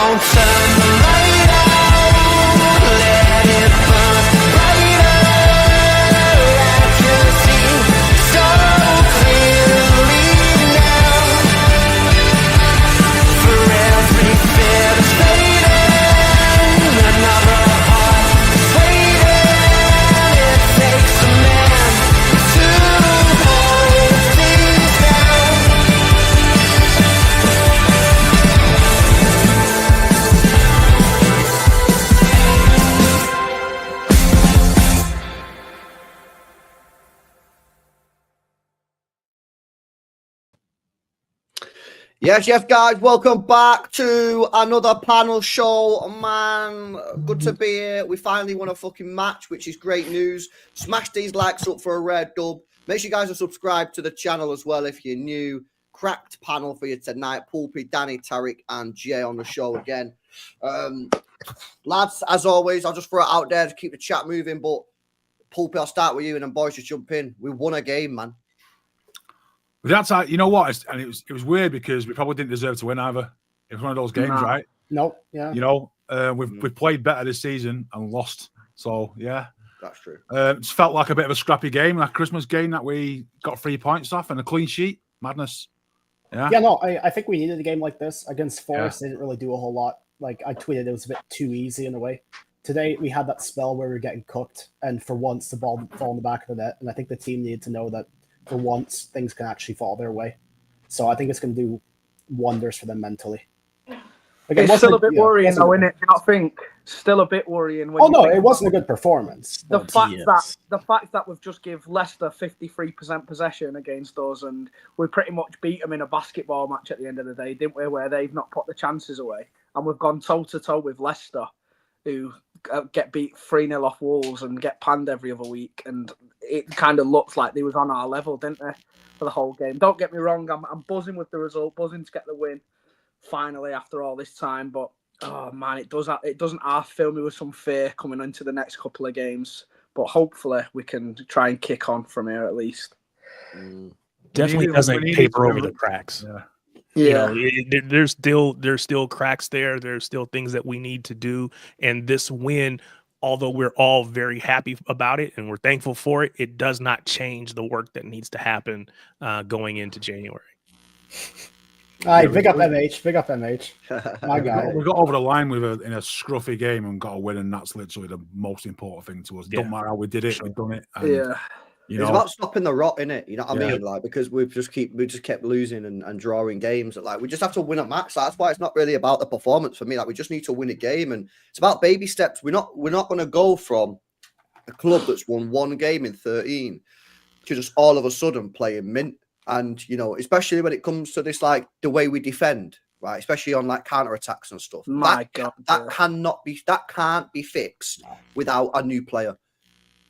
Don't turn the light out, let it burn brighter. I can see so clearly now. For every fear that's fading, another heart is waiting. It takes a man to hold things down. Yes, guys, welcome back to another panel show, man. Good to be here. We finally won a fucking match, which is great news. Smash these likes up for a rare dub. Make sure you guys are subscribed to the channel as well if you're new. Cracked panel for you tonight. Poolpy, Danny, Tarek, and Jay on the show again. Lads, as always, I'll just throw it out there to keep the chat moving, but Poolpy, I'll start with you, and then boys just jump in. We won a game, man. That's how, you know what? And it was weird because we probably didn't deserve to win either. It was one of those games, right? Nope. Yeah. You know, we've played better this season and lost. So yeah, that's true. It's felt like a bit of a scrappy game, that Christmas game that we got 3 points off and a clean sheet. Madness. Yeah. Yeah. No, I think we needed a game like this against Forest. They didn't really do a whole lot. Like I tweeted, it was a bit too easy in a way. Today we had that spell where we were getting cooked, and for once the ball fell in the back of the net. And I think the team needed to know that. For once, things can actually fall their way. So I think it's going to do wonders for them mentally. Like, it's still a bit worrying, though, isn't it? Do you not think? Still a bit worrying. When it wasn't a good performance. The fact that we've just give Leicester 53% possession against us, and we pretty much beat them in a basketball match at the end of the day, didn't we? Where they've not put the chances away, and we've gone toe to toe with Leicester, who get beat 3-0 off Wolves and get panned every other week, and it kind of looks like they was on our level, didn't they, for the whole game? Don't get me wrong, I'm buzzing with the result, buzzing to get the win finally after all this time, but oh man, it doesn't half fill me with some fear coming into the next couple of games, but hopefully we can try and kick on from here at least. Definitely doesn't paper over the cracks. Yeah. You know, there's still cracks there. There's still things that we need to do. And this win, although we're all very happy about it and we're thankful for it, it does not change the work that needs to happen going into January. All right, big up MH. Big up MH. My guy. We got over the line in a scruffy game and got a win, and that's literally the most important thing to us. Yeah. Don't matter how we did it, we've done it. And, it's about stopping the rot, innit? You know what I mean? Like, because we just kept losing and drawing games. Like, we just have to win a match. Like, that's why it's not really about the performance for me. Like, we just need to win a game, and it's about baby steps. We're not going to go from a club that's won 1 game in 13 to just all of a sudden playing mint. And, you know, especially when it comes to this, like, the way we defend, right? Especially on, like, counter-attacks and stuff. That can't be fixed without a new player.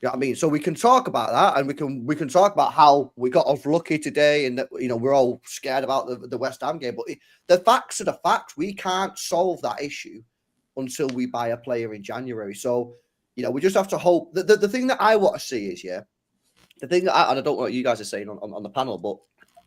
You know what I mean? So we can talk about that, and we can talk about how we got off lucky today, and that, you know, we're all scared about the West Ham game. But the facts are the facts. We can't solve that issue until we buy a player in January. So, you know, we just have to hope. The thing that I want to see is, the thing that and I don't know what you guys are saying on the panel, but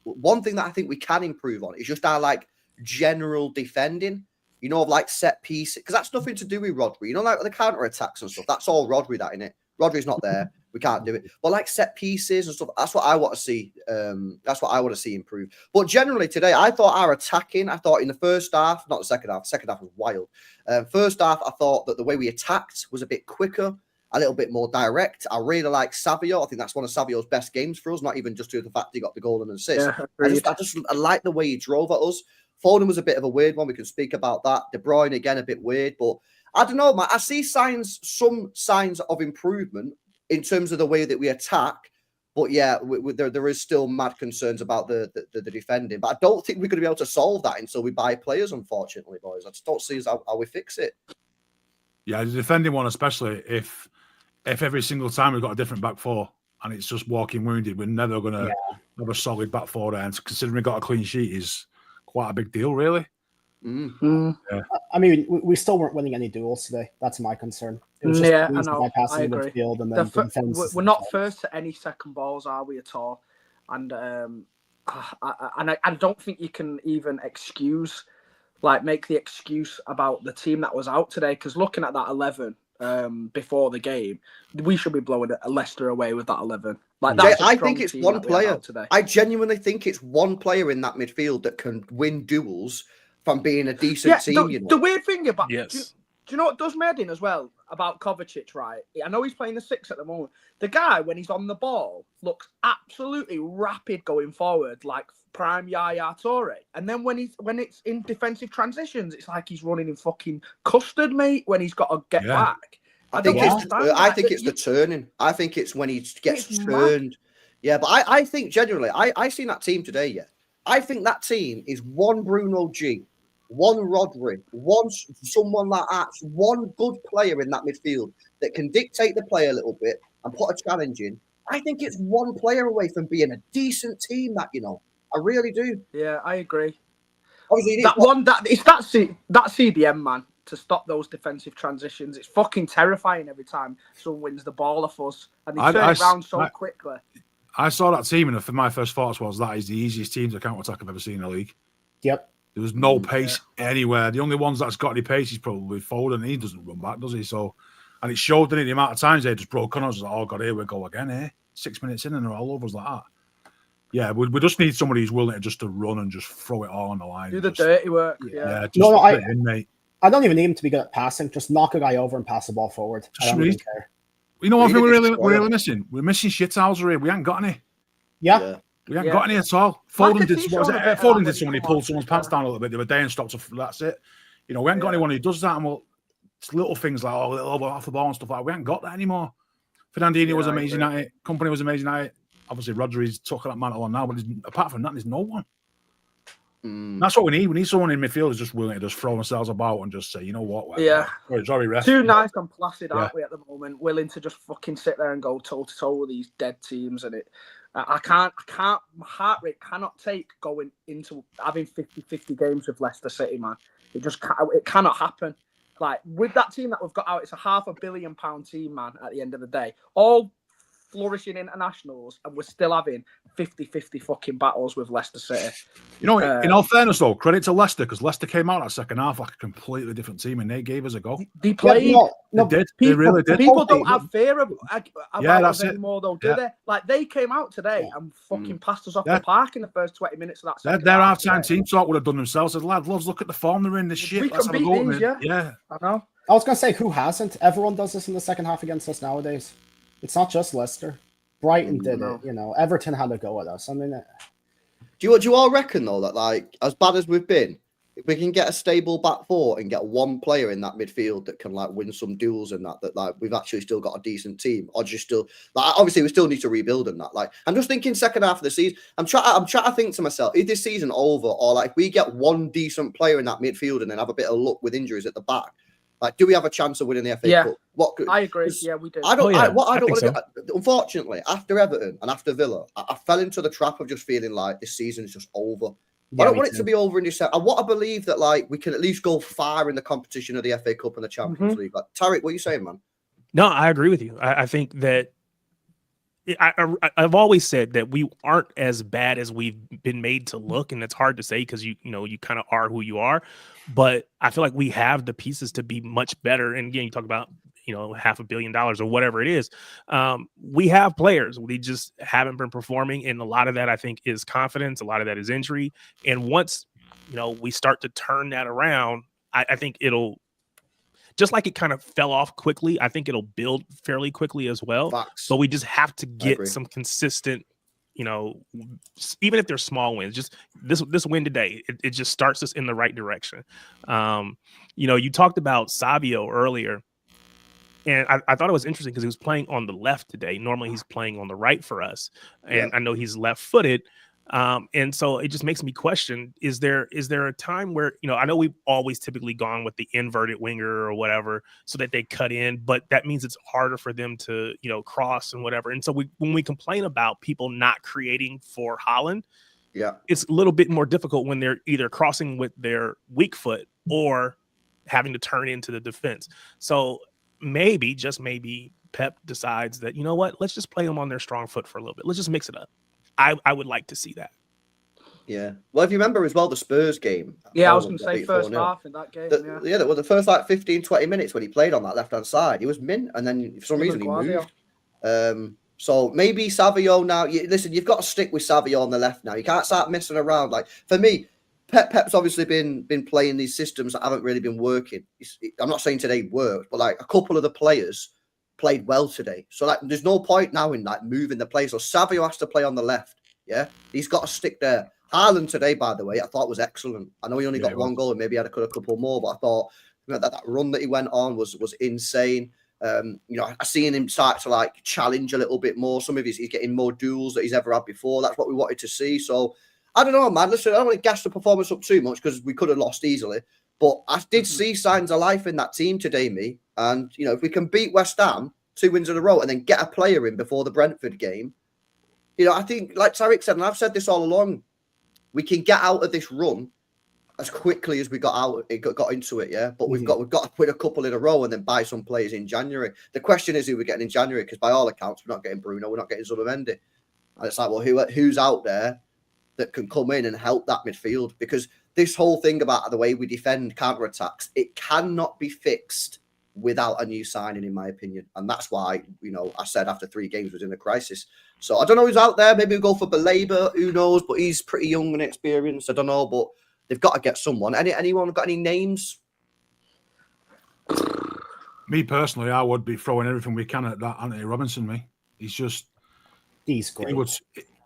one thing that I think we can improve on is just our, like, general defending. You know, of, like, set pieces, because that's nothing to do with Rodri. You know, like the counter attacks and stuff. That's all Rodri, that, innit? Rodri's not there. We can't do it. But like set pieces and stuff, that's what I want to see. That's what I want to see improve. But generally today, I thought our attacking, in the first half, not the second half. Second half was wild. First half, I thought that the way we attacked was a bit quicker, a little bit more direct. I really like Savio. I think that's one of Savio's best games for us, not even just due to the fact he got the goal and assist. I like the way he drove at us. Foden was a bit of a weird one. We can speak about that. De Bruyne, again, a bit weird, but I don't know, man. I see some signs of improvement in terms of the way that we attack. But yeah, there is still mad concerns about the defending. But I don't think we're going to be able to solve that until we buy players, unfortunately, boys. I just don't see how we fix it. Yeah, the defending one, especially if every single time we've got a different back four and it's just walking wounded, we're never going to have a solid back four there. And considering we got a clean sheet is quite a big deal, really. Yeah. I mean, we still weren't winning any duels today. That's my concern. It was just I know. I agree. Midfield and then we're not first to any second balls, are we, at all? And I don't think you can even excuse like make the excuse about the team that was out today. Because looking at that 11 before the game, we should be blowing Leicester away with that 11. Like that's I think it's one player today. I genuinely think it's one player in that midfield that can win duels from being a decent team. The weird thing about Yes. do you know what does me head in as well about Kovacic, right? I know he's playing the 6 at the moment. The guy, when he's on the ball, looks absolutely rapid going forward, like prime Yaya Toure. And then when it's in defensive transitions, it's like he's running in fucking custard, mate, when he's got to get back. I think it's the turning. I think it's when he gets turned. Yeah, but I think genuinely, I seen that team today, yeah. I think that team is one Bruno G, one Rodri, someone like that, one good player in that midfield that can dictate the play a little bit and put a challenge in. I think it's one player away from being a decent team. That I really do. Yeah, I agree. Obviously, that CDM man to stop those defensive transitions. It's fucking terrifying every time someone wins the ball off us and they turn it around so quickly. I saw that team, and my first thoughts was that is the easiest team to counter-attack I've ever seen in the league. Yep. There was no pace anywhere. The only ones that's got any pace is probably Foden. He doesn't run back, does he? So, and it showed the amount of times they just broke on us. Like, oh, God, here we go again, eh? 6 minutes in and they're all over us like that. Yeah, we just need somebody who's willing to run and just throw it all on the line. Do the dirty work. Yeah. I don't even need him to be good at passing. Just knock a guy over and pass the ball forward. I don't even care. You know what we're really missing? We're missing shithouses here. We ain't got any. Yeah. We haven't got any at all. Foden did someone, he pulled someone's pants down a little bit the other day and stopped. That's it. We haven't got anyone who does that. And it's little things like, little over off the ball and stuff like that. We haven't got that anymore. Fernandinho was amazing at it. Company was amazing at it. Obviously, Rodri's took that mantle on now, but apart from that, there's no one. That's what we need. We need someone in midfield who's just willing to just throw themselves about and just say, you know what? Sorry, ref. Too nice and placid, aren't we, at the moment? Willing to just fucking sit there and go toe to toe with these dead teams, and I can't. My heart rate cannot take going into having 50-50 games with Leicester City, man. It cannot happen. Like with that team that we've got out, it's a £500 million team, man. At the end of the day, all flourishing internationals, and we're still having 50-50 fucking battles with Leicester City. In all fairness, though, credit to Leicester, because Leicester came out that second half like a completely different team, and they gave us a go. They played. They did. They really did. People don't have fear about us anymore, though, do they? Like, they came out today and fucking passed us off the park in the first 20 minutes of that second Their half. half-time team talk would have done themselves. Said, lads, look at the form they're in. This shit. Let's have a go. Yeah. I know. I was going to say, who hasn't? Everyone does this in the second half against us nowadays. It's not just Leicester. Brighton did it, Everton had a go at us. I mean, do you all reckon though that like as bad as we've been, if we can get a stable back four and get one player in that midfield that can like win some duels and that like we've actually still got a decent team, or just still like obviously we still need to rebuild and that. Like I'm just thinking second half of the season. I'm trying to think to myself, is this season over, or like if we get one decent player in that midfield and then have a bit of luck with injuries at the back? Like, do we have a chance of winning the FA Cup? I agree. Yeah, we do. I don't want to do. Unfortunately, after Everton and after Villa, I fell into the trap of just feeling like this season is just over. I don't want it to be over in December. I want to believe that like we can at least go far in the competition of the FA Cup and the Champions League. Like, Tarek, what are you saying, man? No, I agree with you. I think that I've always said that we aren't as bad as we've been made to look, and it's hard to say because you kind of are who you are. But I feel like we have the pieces to be much better. And again, you talk about $500 million or whatever it is. We have players. We just haven't been performing, and a lot of that I think is confidence. A lot of that is injury. And once we start to turn that around, I think it'll. Just like it kind of fell off quickly, I think it'll build fairly quickly as well. Facts. But we just have to get some consistent, even if they're small wins. Just this win today, it just starts us in the right direction. You talked about Savio earlier, and I thought it was interesting because he was playing on the left today. Normally he's playing on the right for us, and I know he's left-footed. And so it just makes me question, is there a time where, I know we've always typically gone with the inverted winger or whatever so that they cut in, but that means it's harder for them to, cross and whatever. And so when we complain about people not creating for Haaland, it's a little bit more difficult when they're either crossing with their weak foot or having to turn into the defense. So maybe, just maybe, Pep decides that, let's just play them on their strong foot for a little bit. Let's just mix it up. I would like to see that. Yeah. Well, if you remember as well, the Spurs game. Yeah, I was going Haaland to say beat first 4-0. half in that game. The first like 15, 20 minutes when he played on that left-hand side, he was mint. And then for some reason he moved. So maybe Savio now. Listen, you've got to stick with Savio on the left now. You can't start messing around. Like, for me, Pep's obviously been playing these systems that haven't really been working. I'm not saying today worked, but like a couple of the players played well today. So like, there's no point now in like moving the play. So Savio has to play on the left. Yeah, he's got to stick there. Haaland today, by the way, I thought was excellent. I know he only got one goal and maybe had a couple more, but I thought that run that he went on was insane. I seen him start to like challenge a little bit more. Some of he's getting more duels that he's ever had before. That's what we wanted to see. So I don't know, man. Listen, I don't want to gas the performance up too much because we could have lost easily. But I did see signs of life in that team today, me. And if we can beat West Ham 2 wins in a row and then get a player in before the Brentford game, I think, like Tarek said, and I've said this all along, we can get out of this run as quickly as we got into it, yeah. But we've got to put a couple in a row and then buy some players in January. The question is who we're getting in January, because by all accounts, we're not getting Bruno, we're not getting Zubimendi. And it's like, well, who's out there that can come in and help that midfield? Because this whole thing about the way we defend counter-attacks, it cannot be fixed without a new signing, in my opinion. And that's why, I said after 3 games was in a crisis. So I don't know who's out there. Maybe we'll go for Belabor, who knows? But he's pretty young and experienced. I don't know, but they've got to get someone. Anyone got any names? Me personally, I would be throwing everything we can at that Anthony Robinson. He's great.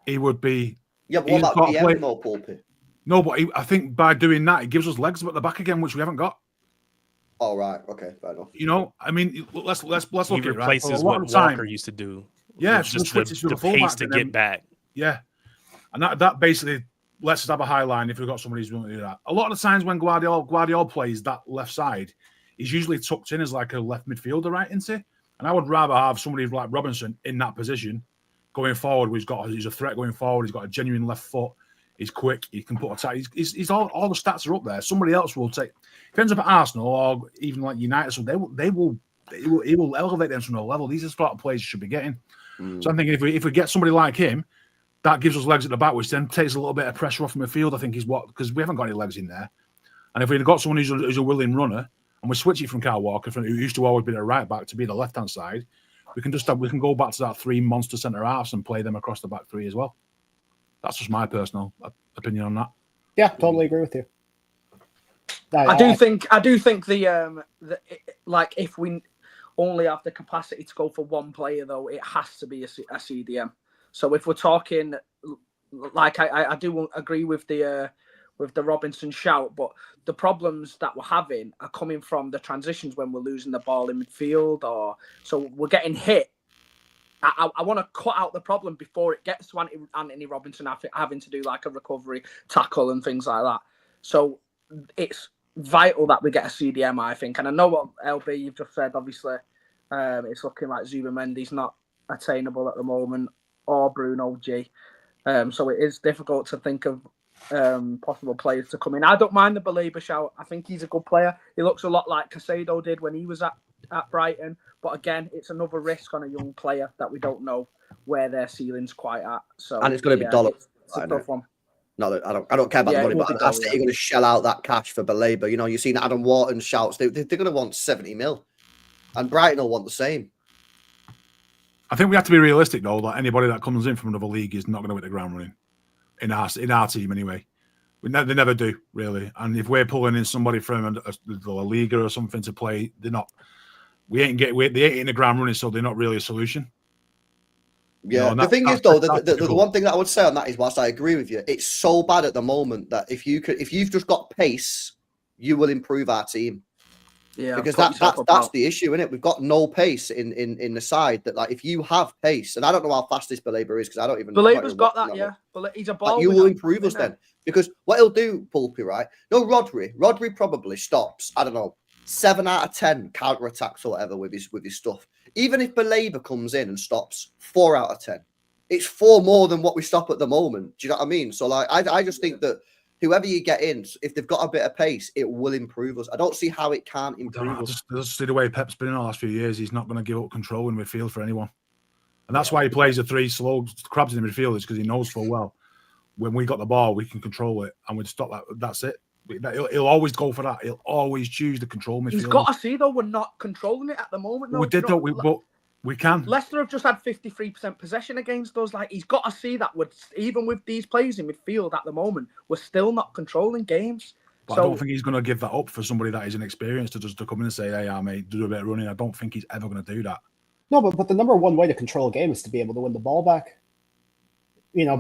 He would be. Yeah, but what about DM though, Pulpy? No, but I think by doing that, it gives us legs at the back again, which we haven't got. Oh, right. Okay, fair enough. Let's look at it. He replaces what Walker used to do. Yeah, just the pace to get back. Yeah, and that basically lets us have a high line if we've got somebody who's willing to do that. A lot of the times when Guardiola plays that left side, he's usually tucked in as like a left midfielder, right, isn't he? And I would rather have somebody like Robinson in that position going forward. He's a threat going forward. He's got a genuine left foot. He's quick. He can put attack. He's all the stats are up there. Somebody else will take. If he ends up at Arsenal or even like United, so he will elevate them to another level. These are the sort of players you should be getting. So I'm thinking if we get somebody like him, that gives us legs at the back, which then takes a little bit of pressure off the midfield. I think because we haven't got any legs in there. And if we'd got someone who's a willing runner, and we switch it from Kyle Walker, who used to always be the right back, to be the left hand side, we can go back to that 3 monster centre halves and play them across the back 3 as well. That's just my personal opinion on that. Yeah, totally agree with you. I do think like if we only have the capacity to go for one player, though, it has to be a CDM. So if we're talking, like I do agree with the Robinson shout, but the problems that we're having are coming from the transitions when we're losing the ball in midfield, so we're getting hit. I want to cut out the problem before it gets to Anthony Robinson having to do like a recovery tackle and things like that. So it's vital that we get a CDM, I think. And I know what LB you've just said. Obviously, it's looking like Zubimendi's not attainable at the moment, or Bruno G. So it is difficult to think of possible players to come in. I don't mind the Belabor shout. I think he's a good player. He looks a lot like Casado did when he was at Brighton. But again, it's another risk on a young player that we don't know where their ceiling's quite at. So and it's going to be dollar. It's a tough one. No, I don't care about the money, but I think you're going to shell out that cash for Belabor. You've seen Adam Wharton shouts. They're going to want 70 mil, and Brighton will want the same. I think we have to be realistic, though, that anybody that comes in from another league is not going to hit the ground running. In our team, anyway. They never do, really. And if we're pulling in somebody from a Liga or something to play, they're not. They ain't in the ground running, so they're not really a solution. Yeah, the thing is, though, the one thing that I would say on that is, whilst I agree with you, it's so bad at the moment that if you've just got pace, you will improve our team. Yeah, because that's the issue, isn't it? We've got no pace in the side. That like if you have pace, and I don't know how fast this Belabor is because I don't even. Belabor's got that, yeah. But he's a ball. Like, you will improve us then, because what he'll do, Pulpy, right? No, Rodri probably stops. I don't know, 7 out of 10 counter attacks or whatever with his stuff. Even if Belabor comes in and stops 4 out of 10, it's 4 more than what we stop at the moment. Do you know what I mean? So like, I just think that whoever you get in, if they've got a bit of pace, it will improve us. I don't see how it can't improve us. Just see the way Pep's been in the last few years. He's not going to give up control in midfield for anyone. And that's why he plays the 3 slow crabs in the midfield, is because he knows full well when we got the ball, we can control it, and we'd stop that. That's it. He'll always go for that. He'll always choose the control midfield. He's got to see, though, we're not controlling it at the moment. We did, though, but we can. Leicester have just had 53% possession against us. Like, he's got to see that even with these players in midfield at the moment, we're still not controlling games. But I don't think he's going to give that up for somebody that is inexperienced to come in and say, hey, mate, do a bit of running. I don't think he's ever going to do that. No, but the number one way to control a game is to be able to win the ball back.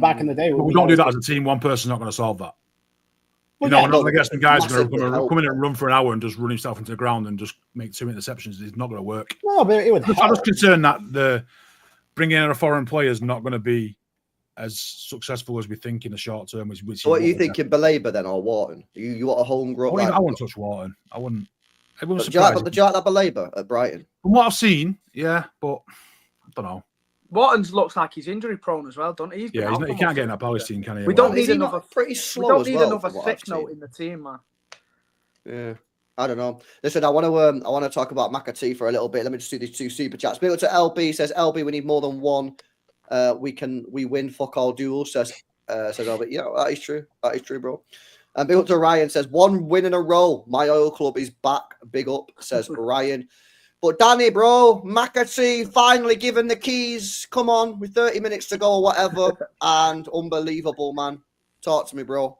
Back in the day. We don't do that as a team. One person's not going to solve that. Well, we're not going to get some guys who are going to come in and run for an hour and just run himself into the ground and just make 2 interceptions. It's not going to work. No, but it would help. I'm just concerned that the bringing in a foreign player is not going to be as successful as we think in the short term. So what are you thinking, Belabor then, or Wharton? You want a homegrown? I wouldn't touch Wharton. I wouldn't. Do you like that Belabor at Brighton? From what I've seen, yeah, but I don't know. Watkins looks like he's injury prone as well, doesn't he? He can't get in that Palestine, can he? We don't need another pretty slow. We don't need another sick note in the team, man. Yeah, I don't know. Listen, I want to talk about Mcatee for a little bit. Let me just do these 2 super chats. Big up to LB, says LB, we need more than one. We win fuck all duels, says LB. Yeah, that is true. That is true, bro. And big up to Ryan, says 1 win in a row. My oil club is back. Big up, says Ryan. But Danny, bro, Mcatee finally given the keys. Come on, with 30 minutes to go or whatever. And unbelievable, man. Talk to me, bro.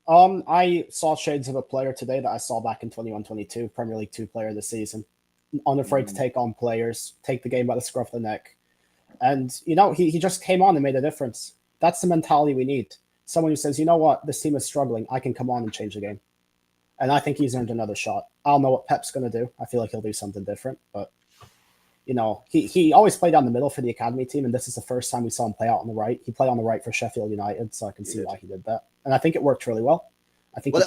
I saw shades of a player today that I saw back in 21-22, Premier League 2 player this season. Unafraid to take on players, take the game by the scruff of the neck. And, he just came on and made a difference. That's the mentality we need. Someone who says, you know what, this team is struggling. I can come on and change the game. And I think he's earned another shot. I don't know what Pep's going to do. I feel like he'll do something different. But, he always played down the middle for the academy team, and this is the first time we saw him play out on the right. He played on the right for Sheffield United, so I can see why he did that. And I think it worked really well. I think it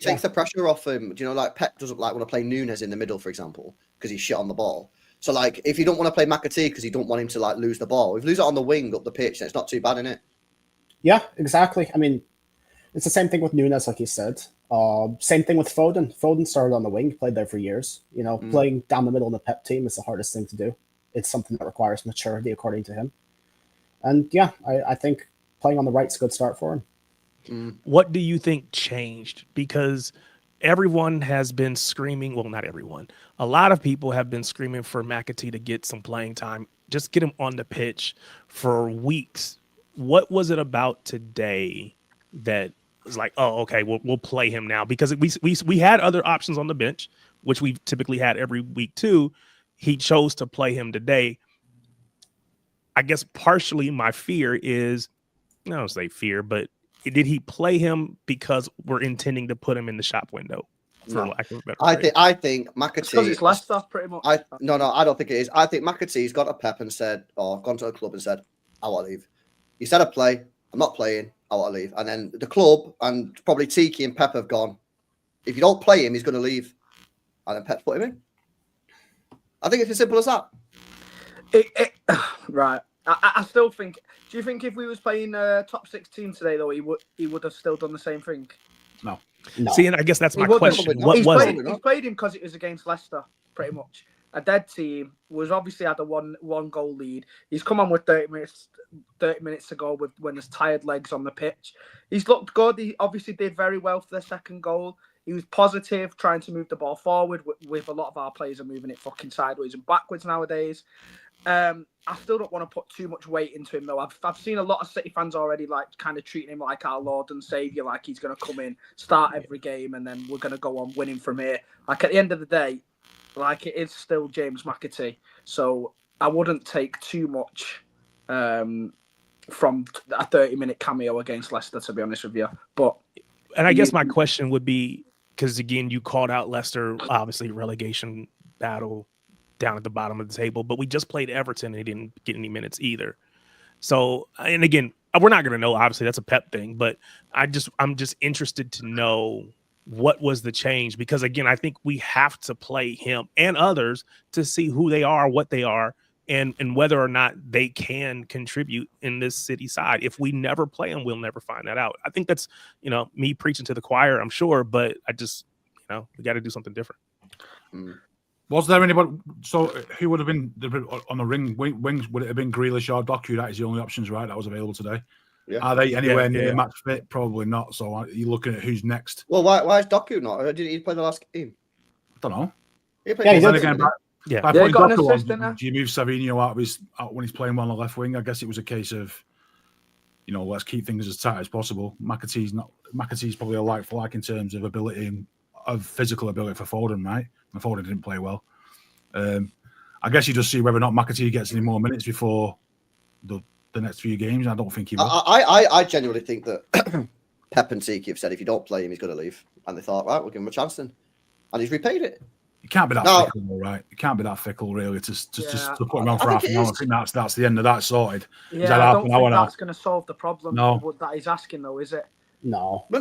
takes the pressure off him. Pep doesn't want to play Nunes in the middle, for example, because he's shit on the ball. So, if you don't want to play Mcatee because you don't want him to, lose the ball, if you lose it on the wing up the pitch, then it's not too bad, innit? Yeah, exactly. I mean, it's the same thing with Nunes, like you said. Same thing with Foden. Foden started on the wing, played there for years. Playing down the middle in the Pep team is the hardest thing to do. It's something that requires maturity, according to him. And yeah, I think playing on the right's a good start for him. What do you think changed? Because everyone has been screaming. Well, not everyone. A lot of people have been screaming for Mcatee to get some playing time. Just get him on the pitch for weeks. What was it about today that was like, oh, okay, we'll play him now? Because we had other options on the bench, which we've typically had every week too. He chose to play him today. I guess partially my fear is, I don't say fear, but did he play him because we're intending to put him in the shop window? For lack of a better phrase? I think Mcatee. Because it's Leicester, pretty much. I don't think it is. I think Mcatee's got a Pep and said, or gone to a club and said, I want to leave. You said I play. I'm not playing. I want to leave. And then the club and probably Tiki and Pep have gone, if you don't play him, he's going to leave. And then Pep put him in. I think it's as simple as that. Right. I still think. Do you think if we was playing a top 6 team today, though, he would have still done the same thing? No. See, and I guess that's my question. What was it? He played him because it was against Leicester, pretty much. A dead team, was obviously had a one goal lead. He's come on with 30 minutes to go when there's tired legs on the pitch. He's looked good. He obviously did very well for the second goal. He was positive, trying to move the ball forward. With a lot of our players are moving it fucking sideways and backwards nowadays. I still don't want to put too much weight into him, though. I've seen a lot of City fans already kind of treating him like our Lord and Saviour, like he's going to come in, start every game, and then we're going to go on winning from here. At the end of the day, it is still James Mcatee. So I wouldn't take too much from a 30-minute cameo against Leicester, to be honest with you. And I guess my question would be, because again, you called out Leicester, obviously relegation battle down at the bottom of the table, but we just played Everton and he didn't get any minutes either. So, and again, we're not going to know, obviously that's a Pep thing, but I'm just interested to know what was the change, because again, I think we have to play him and others to see who they are, what they are, and whether or not they can contribute in this City side. If we never play them, we'll never find that out. I think that's, me preaching to the choir, I'm sure, but I just, we got to do something different. Was there anybody? So who would have been on the wings? Would it have been Grealish or Doku? That is the only options, right? That was available today. Yeah. Are they anywhere near yeah. match fit? Probably not. So you're looking at who's next. Well, why is Doku not? Did he play the last game? I don't know. He played Yeah, he the did. last game, Again, didn't Yeah. by Yeah, he putting got an Doku assist, didn't on, do you move Savinho out when he's playing on the left wing? I guess it was a case of, let's keep things as tight as possible. Mcatee's probably a like for like in terms of ability and of physical ability for Foden, right? And Foden didn't play well. I guess you just see whether or not Mcatee gets any more minutes before the next few games. I don't think he will. I genuinely think that Pep and Tiki have said if you don't play him, he's going to leave. And they thought, right, we'll give him a chance then. And he's repaid it. It can't be that fickle, though, right? It can't be that fickle, really, to put him on for half an hour. I think that's the end of that sorted. Yeah, I don't think that's going to solve the problem that he's asking, though, is it? No. No.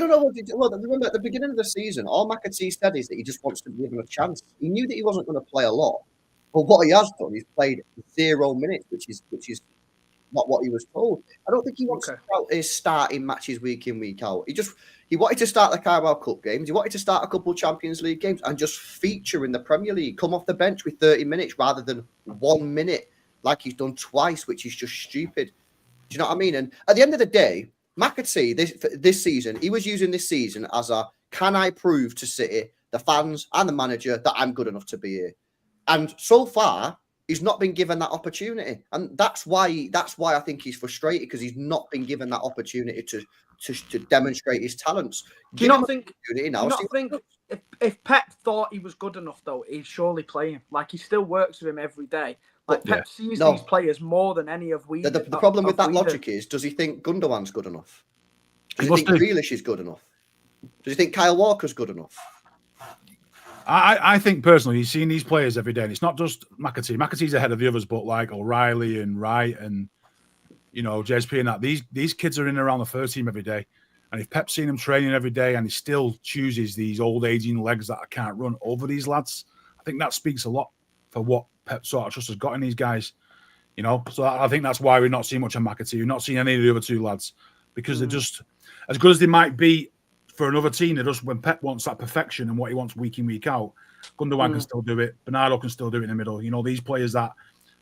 Well, remember, at the beginning of the season, all Mcatee said is that he just wants to give him a chance. He knew that he wasn't going to play a lot. But what he has done, he's played 0 minutes, which is not what he was told. I don't think he wants to start his starting matches week in, week out. He wanted to start the Carabao Cup games. He wanted to start a couple of Champions League games and just feature in the Premier League. Come off the bench with 30 minutes rather than 1 minute like he's done twice, which is just stupid. Do you know what I mean? And at the end of the day, Mcatee, this season, he was using this season as a, can I prove to City, the fans and the manager that I'm good enough to be here? And so far, he's not been given that opportunity. And that's why I think he's frustrated, because he's not been given that opportunity to demonstrate his talents. Do you not think if Pep thought he was good enough, though, he'd surely play him? Like, he still works with him every day. Like, Pep sees these players more than any of we. The problem with that logic is, does he think Gundogan's good enough? Does he think Grealish is good enough? Does he think Kyle Walker's good enough? I think personally, he's seen these players every day, and it's not just Mcatee. Mcatee's ahead of the others, but like O'Reilly and Wright and JSP and that. These kids are in and around the first team every day, and if Pep's seen them training every day and he still chooses these old aging legs that can't run over these lads, I think that speaks a lot for what Pep sort of trust has got in these guys. So I think that's why we're not seeing much of Mcatee. We're not seeing any of the other two lads because they're just as good as they might be. For another team, just when Pep wants that perfection and what he wants week in, week out, Gundogan can still do it. Bernardo can still do it in the middle. These players that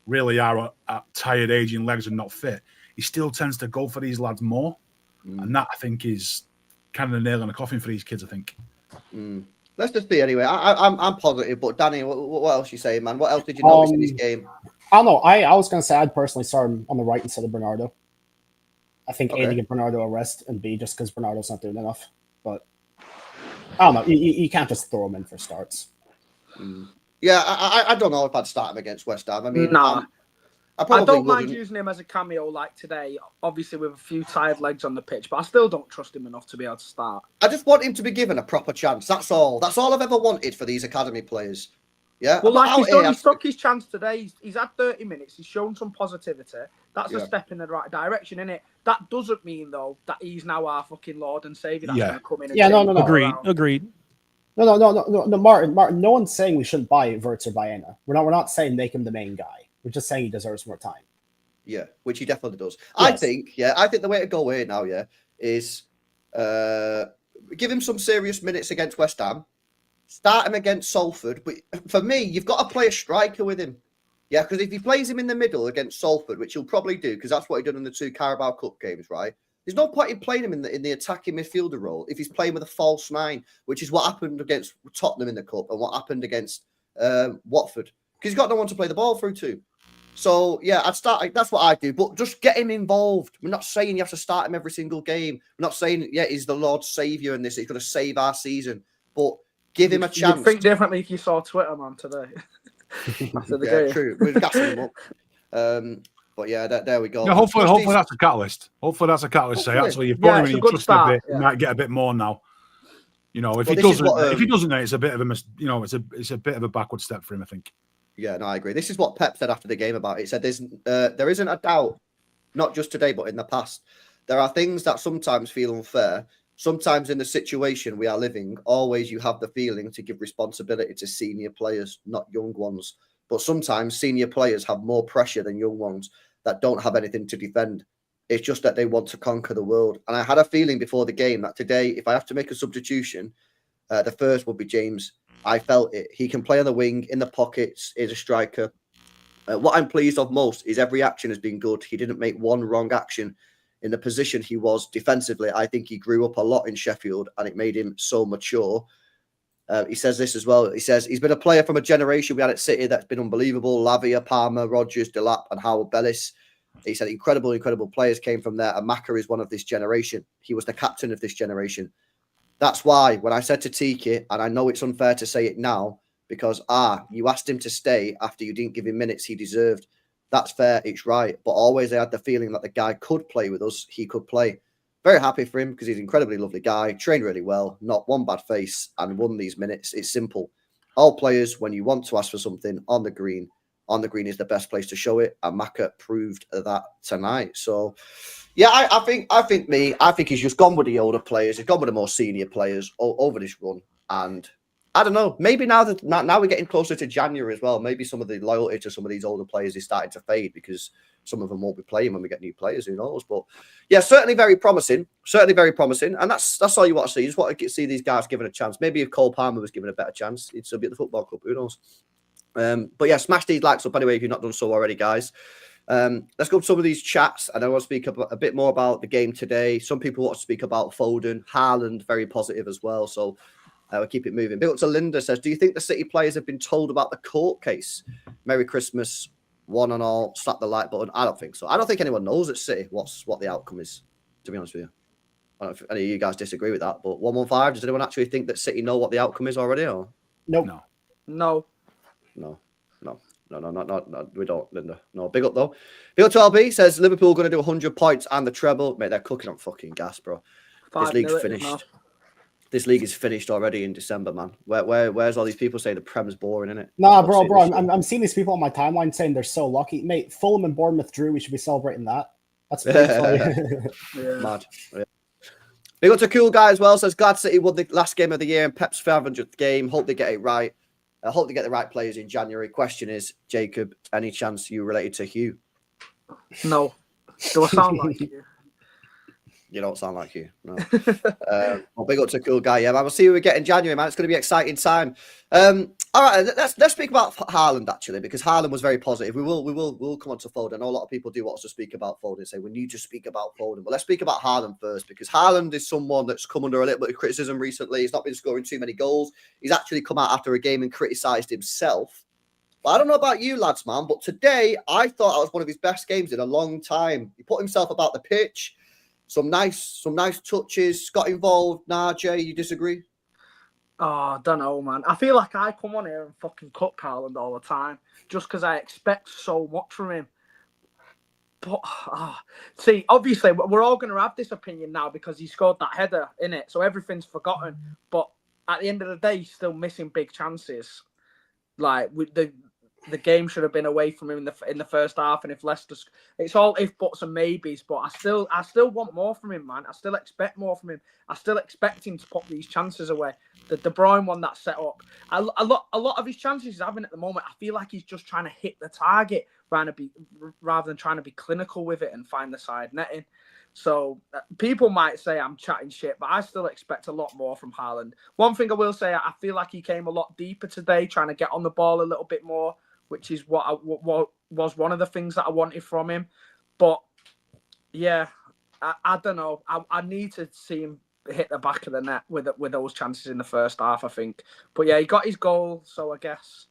really are at tired, aging legs and not fit, he still tends to go for these lads more. And that, I think, is kind of the nail in the coffin for these kids, I think. Let's just see anyway. I'm positive, but Danny, what else you saying, man? What else did you notice in this game? I don't know. I was going to say I'd personally start him on the right instead of Bernardo. I think A, to give Bernardo a rest, and B, just because Bernardo's not doing enough. But I don't know. You can't just throw him in for starts. Yeah, I don't know if I'd start him against West Ham. I mean, nah. I don't mind using him as a cameo like today, obviously with a few tired legs on the pitch, but I still don't trust him enough to be able to start. I just want him to be given a proper chance. That's all. That's all I've ever wanted for these academy players. Yeah. Well, like he's done, he took his chance today. He's had 30 minutes. He's shown some positivity. That's a step in the right direction, isn't it? That doesn't mean, though, that he's now our fucking Lord and Savior. That's going to come in and Agreed. No, Martin. No one's saying we shouldn't buy Wirtz or Baena. We're not saying make him the main guy. We're just saying he deserves more time. Yeah, which he definitely does. Yes. I think the way to go here now, is give him some serious minutes against West Ham. Start him against Salford. But for me, you've got to play a striker with him. Yeah, because if he plays him in the middle against Salford, which he'll probably do, because that's what he done in the 2 Carabao Cup games, right? There's no point in playing him in the attacking midfielder role if he's playing with a false 9, which is what happened against Tottenham in the Cup and what happened against Watford. Because he's got no one to play the ball through to. So, yeah, I'd start. That's what I do. But just get him involved. We're not saying you have to start him every single game. We're not saying, he's the Lord's Saviour and this. He's going to save our season. But give him a chance. You'd think differently if you saw Twitter, man, today. After the game. True. We're gassing him up. But yeah, there we go. Yeah, hopefully that's a catalyst. Hopefully that's a catalyst. Say actually, you've got him and you trust him a bit. You might get a bit more now. If he doesn't, then it's a bit of it's a bit of a backward step for him, I think. Yeah, no, I agree. This is what Pep said after the game about it. He said there isn't a doubt, not just today, but in the past. There are things that sometimes feel unfair. Sometimes in the situation we are living, always you have the feeling to give responsibility to senior players, not young ones. But sometimes senior players have more pressure than young ones that don't have anything to defend. It's just that they want to conquer the world. And I had a feeling before the game that today, if I have to make a substitution, the first would be James. I felt it. He can play on the wing, in the pockets, is a striker. What I'm pleased of most is every action has been good. He didn't make one wrong action in the position he was defensively. I think he grew up a lot in Sheffield and it made him so mature. He says this as well. He says he's been a player from a generation we had at City that's been unbelievable. Lavia, Palmer, Rodgers, Delap, and Howard Bellis. He said incredible players came from there. And Maka is one of this generation. He was the captain of this generation. That's why when I said to Tiki, and I know it's unfair to say it now, because you asked him to stay after you didn't give him minutes he deserved. That's fair. It's right. But always I had the feeling that the guy could play with us. He could play. Very happy for him because he's an incredibly lovely guy, trained really well, not one bad face, and won these minutes. It's simple. All players, when you want to ask for something on the green is the best place to show it. And Maka proved that tonight. So, yeah, I think he's just gone with the older players. He's gone with the more senior players over this run. And I don't know, maybe now we're getting closer to January as well. Maybe some of the loyalty to some of these older players is starting to fade because some of them won't be playing when we get new players. Who knows? But yeah, certainly very promising. And that's all you want to see. You just want to see these guys given a chance. Maybe if Cole Palmer was given a better chance, he'd still be at the football club. Who knows? But yeah, smash these likes up anyway if you've not done so already, guys. Let's go to some of these chats, and I want to speak a bit more about the game today. Some people want to speak about Foden, Haaland, very positive as well. So we'll keep it moving. Big up to Linda says, do you think the City players have been told about the court case? Merry Christmas, one and all, slap the like button. I don't think so. I don't think anyone knows at City what the outcome is, to be honest with you. I don't know if any of you guys disagree with that, but 115, does anyone actually think that City know what the outcome is already? Or? Nope. No. No, we don't, Linda. No, big up though. Big up to LB says Liverpool going to do 100 points and the treble. Mate, they're cooking on fucking gas, bro. This league's finished. This league is finished already in December, man. Where's all these people saying the Prem's boring, innit? Nah, bro. I'm seeing these people on my timeline saying they're so lucky. Mate, Fulham and Bournemouth drew. We should be celebrating that. That's yeah. Mad. Yeah. Big up to Cool Guy as well. Says glad City won the last game of the year and Pep's 500th game. Hope they get it right. I hope they get the right players in January. Question is, Jacob, any chance you related to Hugh? No. Do I sound like you? You don't sound like you. No. Well, big up to Cool Guy. Yeah, man. We'll see who we get in January, man. It's going to be an exciting time. All right, let's speak about Haaland actually, because Haaland was very positive. We'll come on to Foden. I know a lot of people do want us to speak about Foden. Say we need to speak about Foden, but let's speak about Haaland first, because Haaland is someone that's come under a little bit of criticism recently. He's not been scoring too many goals. He's actually come out after a game and criticised himself. But I don't know about you lads, man, but today I thought it was one of his best games in a long time. He put himself about the pitch. Some nice touches, got involved. Nah, Jay, you disagree? Oh, I don't know, man. I feel like I come on here and fucking cook Haaland all the time just because I expect so much from him. But, see, obviously, we're all going to have this opinion now because he scored that header, innit? So everything's forgotten. But at the end of the day, he's still missing big chances. Like, the game should have been away from him in the first half, and if Leicester, it's all if buts and maybes. But I still want more from him, man. I still expect more from him. I still expect him to put these chances away. The Bruyne one that set up, a lot of his chances he's having at the moment, I feel like he's just trying to hit the target rather than trying to be clinical with it and find the side netting. So people might say I'm chatting shit, but I still expect a lot more from Haaland. One thing I will say, I feel like he came a lot deeper today, trying to get on the ball a little bit more, which is what was one of the things that I wanted from him. But yeah, I don't know. I need to see him hit the back of the net with those chances in the first half, I think. But yeah, he got his goal, so I guess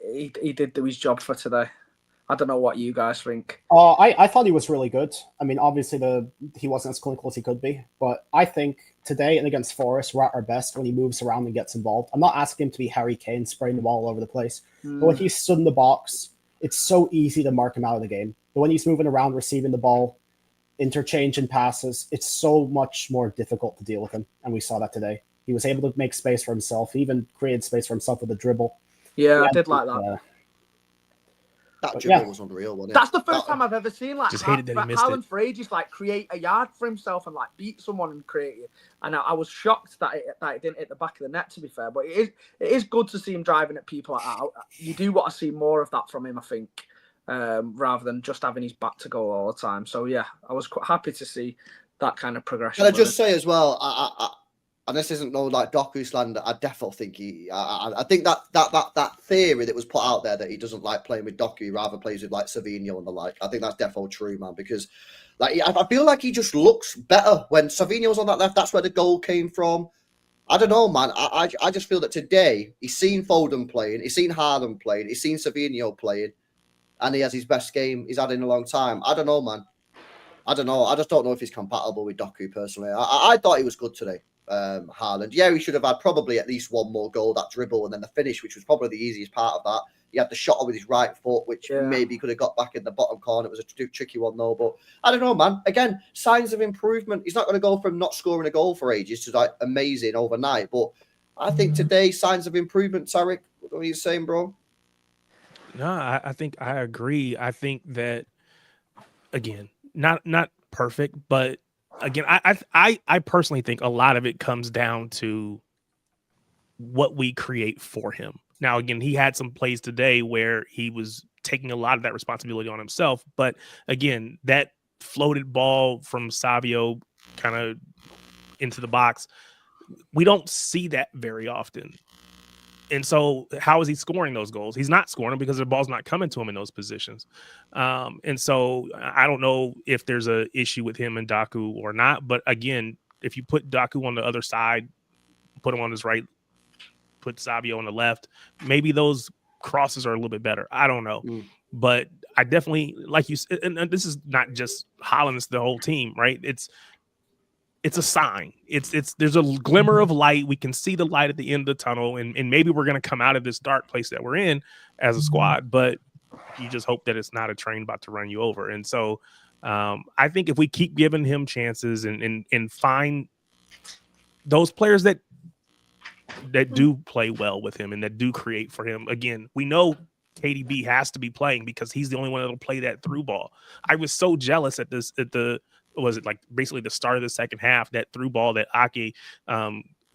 he did do his job for today. I don't know what you guys think. I thought he was really good. I mean, obviously he wasn't as clinical as he could be, but I think today and against Forest, we're at our best when he moves around and gets involved. I'm not asking him to be Harry Kane, spraying the ball all over the place, but when he stood in the box, it's so easy to mark him out of the game. But when he's moving around, receiving the ball, interchanging passes, it's so much more difficult to deal with him, and we saw that today. He was able to make space for himself. He even created space for himself with a dribble. Yeah, I did like that. That dribble was unreal, wasn't it? That's the first time I've ever seen just hated that he missed Haaland it. for ages create a yard for himself and beat someone and create it. And I was shocked that it didn't hit the back of the net, to be fair. But it is good to see him driving at people like that. You do want to see more of that from him, I think, rather than just having his back to goal all the time. So yeah, I was quite happy to see that kind of progression. Can I just say as well, and this isn't no Doku slander, I definitely think I think that theory that was put out there that he doesn't like playing with Doku, he rather plays with Savinho and the like. I think that's definitely true, man, because Like I feel like he just looks better when Savinho's on that left. That's where the goal came from. I don't know, man. I just feel that today he's seen Foden playing, he's seen Haaland playing, he's seen Savinho playing, and he has his best game he's had in a long time. I don't know, man. I don't know. I just don't know if he's compatible with Doku personally. I thought he was good today. Haaland. Yeah, he should have had probably at least one more goal, that dribble, and then the finish, which was probably the easiest part of that. He had the shot with his right foot, which maybe could have got back in the bottom corner. It was a tricky one, though. But I don't know, man. Again, signs of improvement. He's not going to go from not scoring a goal for ages to like amazing overnight. But I think today, signs of improvement, Tarek. What are you saying, bro? No, I think I agree. I think that, again, not perfect, but again, I personally think a lot of it comes down to what we create for him. Now, again, he had some plays today where he was taking a lot of that responsibility on himself. But again, that floated ball from Savio kind of into the box, we don't see that very often. And so how is he scoring those goals? He's not scoring them because the ball's not coming to him in those positions. And so I don't know if there's an issue with him and Doku or not. But again, if you put Doku on the other side, put him on his right, put Savio on the left, maybe those crosses are a little bit better. I don't know. But I definitely, like you said, and this is not just Haaland, it's the whole team, right? It's a sign. There's a glimmer of light. We can see the light at the end of the tunnel, and maybe we're going to come out of this dark place that we're in as a squad, but you just hope that it's not a train about to run you over. And so I think if we keep giving him chances and find those players that do play well with him and that do create for him, again, we know KDB has to be playing because he's the only one that'll play that through ball. I was so jealous at was it like basically the start of the second half, that through ball that Ake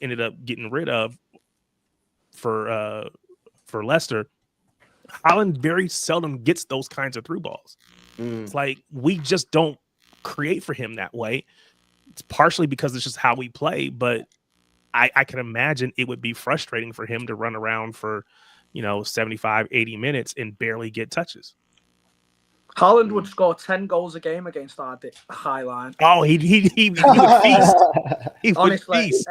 ended up getting rid of for Leicester. Haaland very seldom gets those kinds of through balls. It's like we just don't create for him that way. It's partially because it's just how we play, but I can imagine it would be frustrating for him to run around for 75, 80 minutes and barely get touches. Haaland would score 10 goals a game against our high line. Oh, he would feast. He would feast.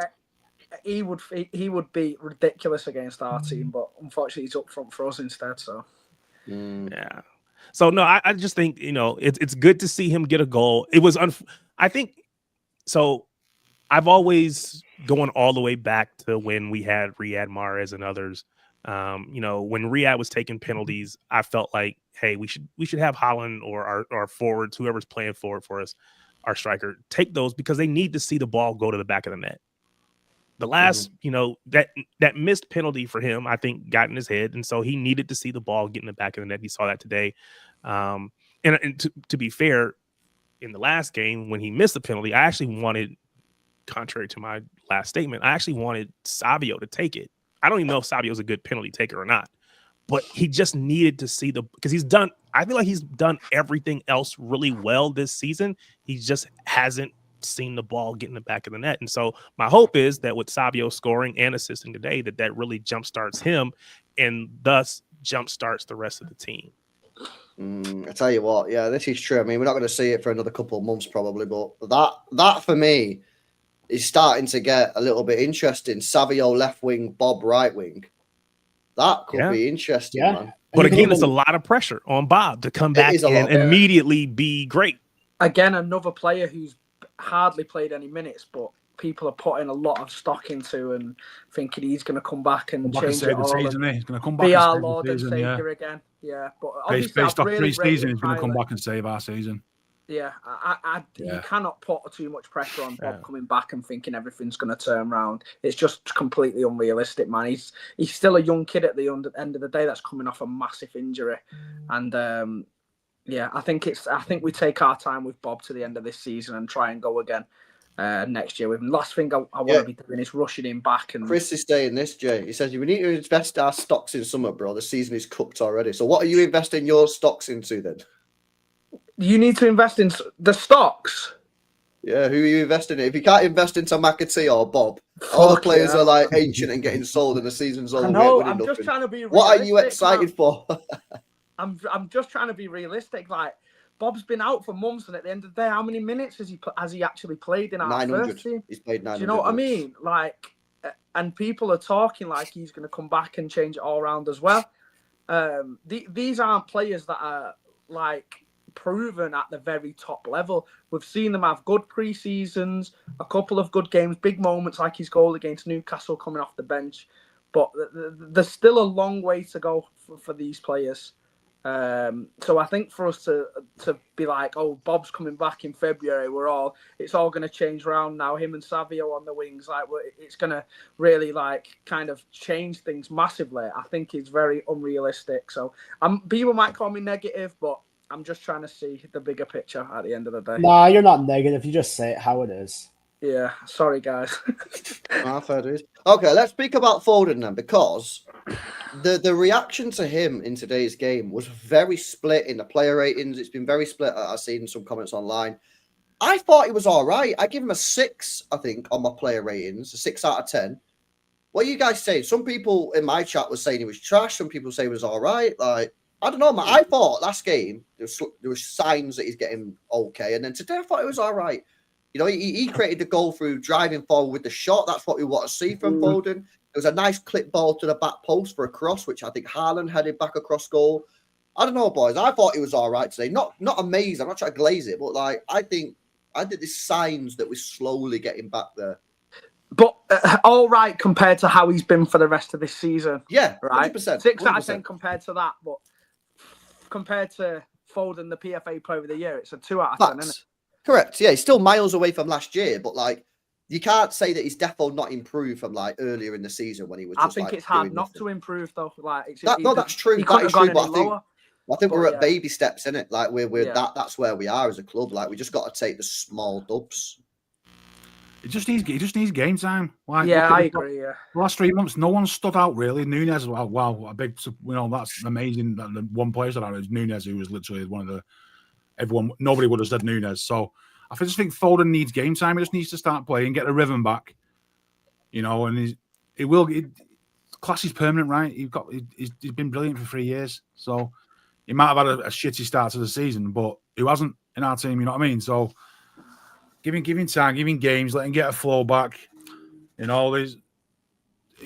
He would be ridiculous against our team, but unfortunately he's up front for us instead. So yeah. So no, I just think it's good to see him get a goal. It was I think so. I've always going all the way back to when we had Riyad Mahrez and others. When Riyad was taking penalties, I felt like, hey, we should have Haaland or our forwards, whoever's playing forward for us, our striker, take those because they need to see the ball go to the back of the net. The last, that missed penalty for him, I think, got in his head, and so he needed to see the ball get in the back of the net. He saw that today. And to be fair, in the last game when he missed the penalty, I actually wanted, contrary to my last statement, I actually wanted Savio to take it. I don't even know if Savio's a good penalty taker or not, but he just needed to see because I feel like he's done everything else really well this season. He just hasn't seen the ball get in the back of the net. And so my hope is that with Savio scoring and assisting today, that really jumpstarts him and thus jumpstarts the rest of the team. I tell you what, yeah, this is true. I mean, we're not going to see it for another couple of months probably, but that for me is starting to get a little bit interesting. Savio left wing, Bob right wing. That could be interesting, man. But again, it's a lot of pressure on Bob to come back and immediately be great. Again, another player who's hardly played any minutes, but people are putting a lot of stock into and thinking he's going to come back and change it all. He's going to come back be and our Lord and Savior again. Yeah, but obviously based off 3 seasons, he's going to come back and save our season. Yeah, you cannot put too much pressure on Bob coming back and thinking everything's going to turn around. It's just completely unrealistic, man. He's still a young kid at the end of the day that's coming off a massive injury, and I think we take our time with Bob to the end of this season and try and go again next year with him. Last thing I want to be doing is rushing him back. And Chris is saying this, Jay. He says we need to invest our stocks in summer, bro. The season is cooked already. So what are you investing your stocks into then? You need to invest in the stocks. Yeah, who are you investing in? If you can't invest into Mcatee or Bob, all the players are like ancient and getting sold, and the season's over. No, I'm just trying to be realistic. What are you excited for? I'm just trying to be realistic. Like, Bob's been out for months, and at the end of the day, how many minutes has he actually played in our 900. first team? He's played 900. Do you know what I minutes. mean? Like, and people are talking like he's going to come back and change it all around as well. These aren't players that are like proven at the very top level. We've seen them have good pre-seasons, a couple of good games, big moments like his goal against Newcastle coming off the bench. But there's still a long way to go for these players. So I think for us to be like, oh, Bob's coming back in February, it's all going to change around now. Him and Savio on the wings, like it's going to really like kind of change things massively. I think it's very unrealistic. So people might call me negative, but I'm just trying to see the bigger picture at the end of the day. Nah, you're not negative. You just say it how it is. Yeah, sorry guys. Fair dues. Okay, let's speak about Foden then, because the reaction to him in today's game was very split in the player ratings. It's been very split. I've seen some comments online. I thought he was all right. I give him a 6, I think, on my player ratings, a 6 out of 10. What are you guys saying? Some people in my chat were saying he was trash. Some people say he was all right. Like, I don't know, man. I thought last game there were signs that he's getting okay, and then today I thought it was all right. You know, he created the goal through driving forward with the shot. That's what we want to see from Foden. It was a nice clip ball to the back post for a cross, which I think Haaland headed back across goal. I don't know, boys. I thought he was all right today. Not amazing. I'm not trying to glaze it, but like I think there's signs that we're slowly getting back there. But all right compared to how he's been for the rest of this season. Yeah, right. 100%. 6 out of 10 compared to that, but compared to Foden, the PFA Player of the Year, it's a 2 out of 10, isn't it? Correct. Yeah, he's still miles away from last year, but like you can't say that he's definitely not improved from like earlier in the season when he was. I think it's hard not to improve though. Like that's true. He That is true. But I think we're yeah. at baby steps in it. Like we're that's where we are as a club. Like we just got to take the small dubs. He just needs game time. Like, yeah, I agree. Yeah, the last 3 months, no one stood out really. Nunez, wow, a big, that's amazing. That the one player stood out is Nunez, who was literally one of the nobody would have said Nunez. So I just think Foden needs game time. He just needs to start playing, get the rhythm back. And class is permanent, right? He's been brilliant for 3 years. So he might have had a shitty start to the season, but he wasn't in our team. You know what I mean? So giving time, giving games, letting get a flow back. His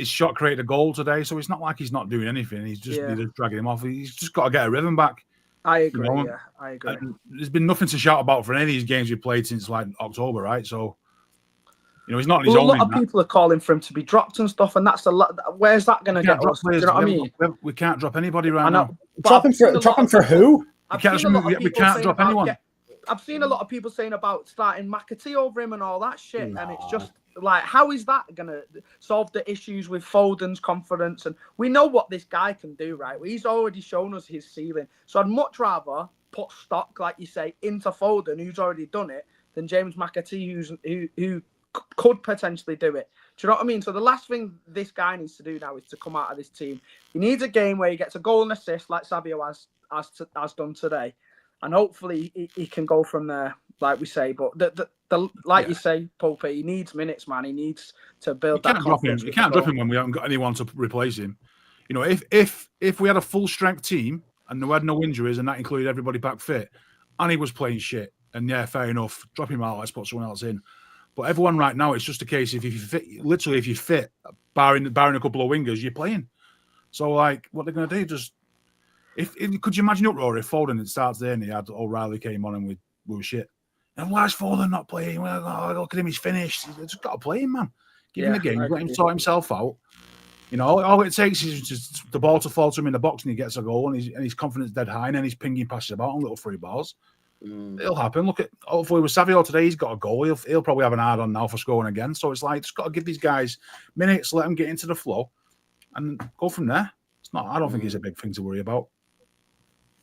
shot created a goal today, so it's not like he's not doing anything. He's just dragging him off. He's just got to get a rhythm back. I agree. Yeah, I agree. And there's been nothing to shout about for any of these games we've played since like October, right? So, he's not. A lot of people are calling for him to be dropped and stuff, and that's a lot. Where's that going to get us? Do you know what I mean? We can't drop anybody right now. Drop him for who? We can't drop anyone. I've seen a lot of people saying about starting Mcatee over him and all that shit, and it's just like, how is that going to solve the issues with Foden's confidence? And we know what this guy can do, right? He's already shown us his ceiling. So I'd much rather put stock, like you say, into Foden, who's already done it, than James Mcatee, who could potentially do it. Do you know what I mean? So the last thing this guy needs to do now is to come out of this team. He needs a game where he gets a goal and assist, like Savio has done today. And hopefully he can go from there, like we say. But you say, Pope, he needs minutes, man. He needs to build that confidence. You can't drop him when we haven't got anyone to replace him. If we had a full strength team and we had no injuries and that included everybody back fit, and he was playing shit, and yeah, fair enough, drop him out. Let's put someone else in. But everyone right now, it's just a case if you fit, barring a couple of wingers, you're playing. So like, what they're going to do? Could you imagine uproar if Foden starts there and he had O'Reilly came on and we were shit? And why is Foden not playing? Well, look at him, he's finished. He's just got to play him, man. Give him the game, let him sort himself out. All it takes is just the ball to fall to him in the box and he gets a goal and his confidence dead high and then he's pinging passes about on little free balls. It'll happen. Hopefully with Savio today, he's got a goal. He'll probably have an hard on now for scoring again. So it's like, just got to give these guys minutes, let them get into the flow and go from there. I don't think it's a big thing to worry about.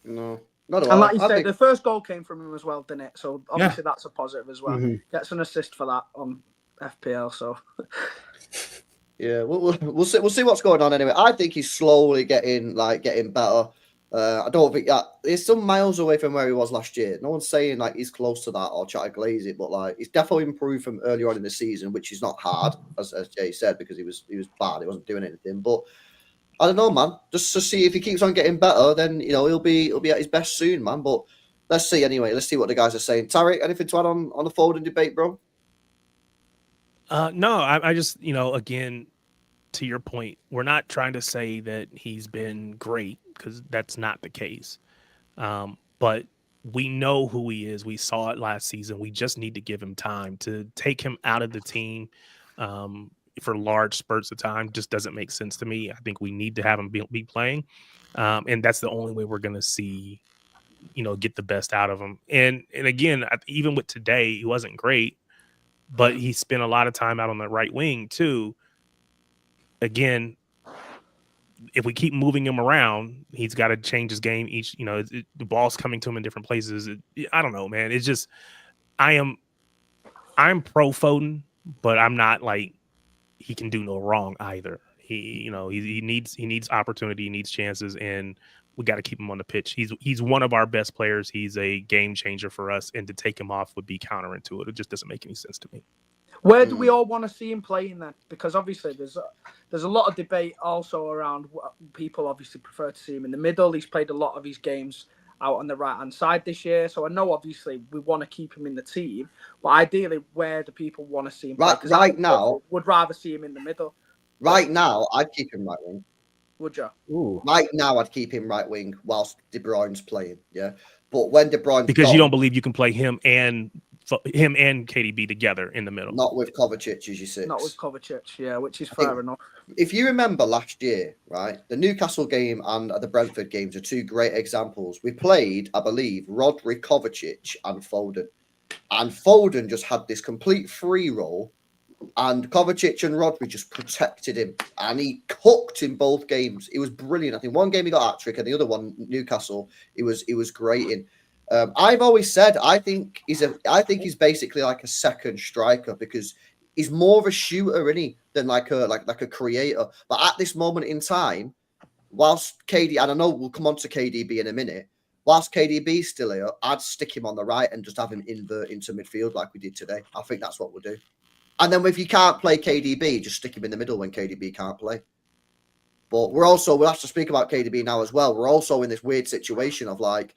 No, not at all. And like you said, the first goal came from him as well, didn't it? So obviously that's a positive as well. Mm-hmm. Gets an assist for that on FPL. So yeah, we'll see what's going on anyway. I think he's slowly getting better. I don't think he's some miles away from where he was last year. No one's saying like he's close to that or try to glaze it, but like he's definitely improved from earlier on in the season, which is not hard, as Jay said, because he was bad. He wasn't doing anything, but. I don't know, man. Just to see if he keeps on getting better, then he'll be at his best soon, man. But let's see anyway. Let's see what the guys are saying. Tarek, anything to add on the Foden debate, bro? No, I just, again, to your point, we're not trying to say that he's been great because that's not the case. But we know who he is. We saw it last season. We just need to give him time. To take him out of the team for large spurts of time just doesn't make sense to me. I think we need to have him be playing. And that's the only way we're going to see, get the best out of him. And again, even with today, he wasn't great, but he spent a lot of time out on the right wing too. Again, if we keep moving him around, he's got to change his game. The ball's coming to him in different places. I don't know, man. It's just, I'm pro Foden, but I'm not like he can do no wrong either. He needs opportunity, he needs chances, and we got to keep him on the pitch. He's one of our best players. He's a game changer for us, and to take him off would be counterintuitive. It just doesn't make any sense to me. Where do we all want to see him playing then? Because obviously there's a lot of debate also around what people obviously prefer to see him in the middle. He's played a lot of his games out on the right-hand side this year. So I know obviously we want to keep him in the team, but ideally where do people want to see him play? Right now, would rather see him in the middle. Right now, I'd keep him right wing. Would you? Ooh. Right now, I'd keep him right wing whilst De Bruyne's playing, yeah? But when De Bruyne's Because gone, you don't believe you can play him and KDB together in the middle. Not with Kovacic as your six. Not with Kovacic, yeah, which is fair enough. If you remember last year, right, the Newcastle game and the Brentford games are two great examples. We played, I believe, Rodri, Kovacic and Foden. And Foden just had this complete free roll, and Kovacic and Rodri just protected him, and he cooked in both games. It was brilliant. I think one game he got hat-trick, and the other one, Newcastle, he was great in. I've always said I think he's basically like a second striker because he's more of a shooter, isn't he, than like a creator. But at this moment in time, whilst KD, and I know we'll come on to KDB in a minute, whilst KDB's still here, I'd stick him on the right and just have him invert into midfield like we did today. I think that's what we'll do. And then if you can't play KDB, just stick him in the middle when KDB can't play. But we'll have to speak about KDB now as well. We're also in this weird situation of like,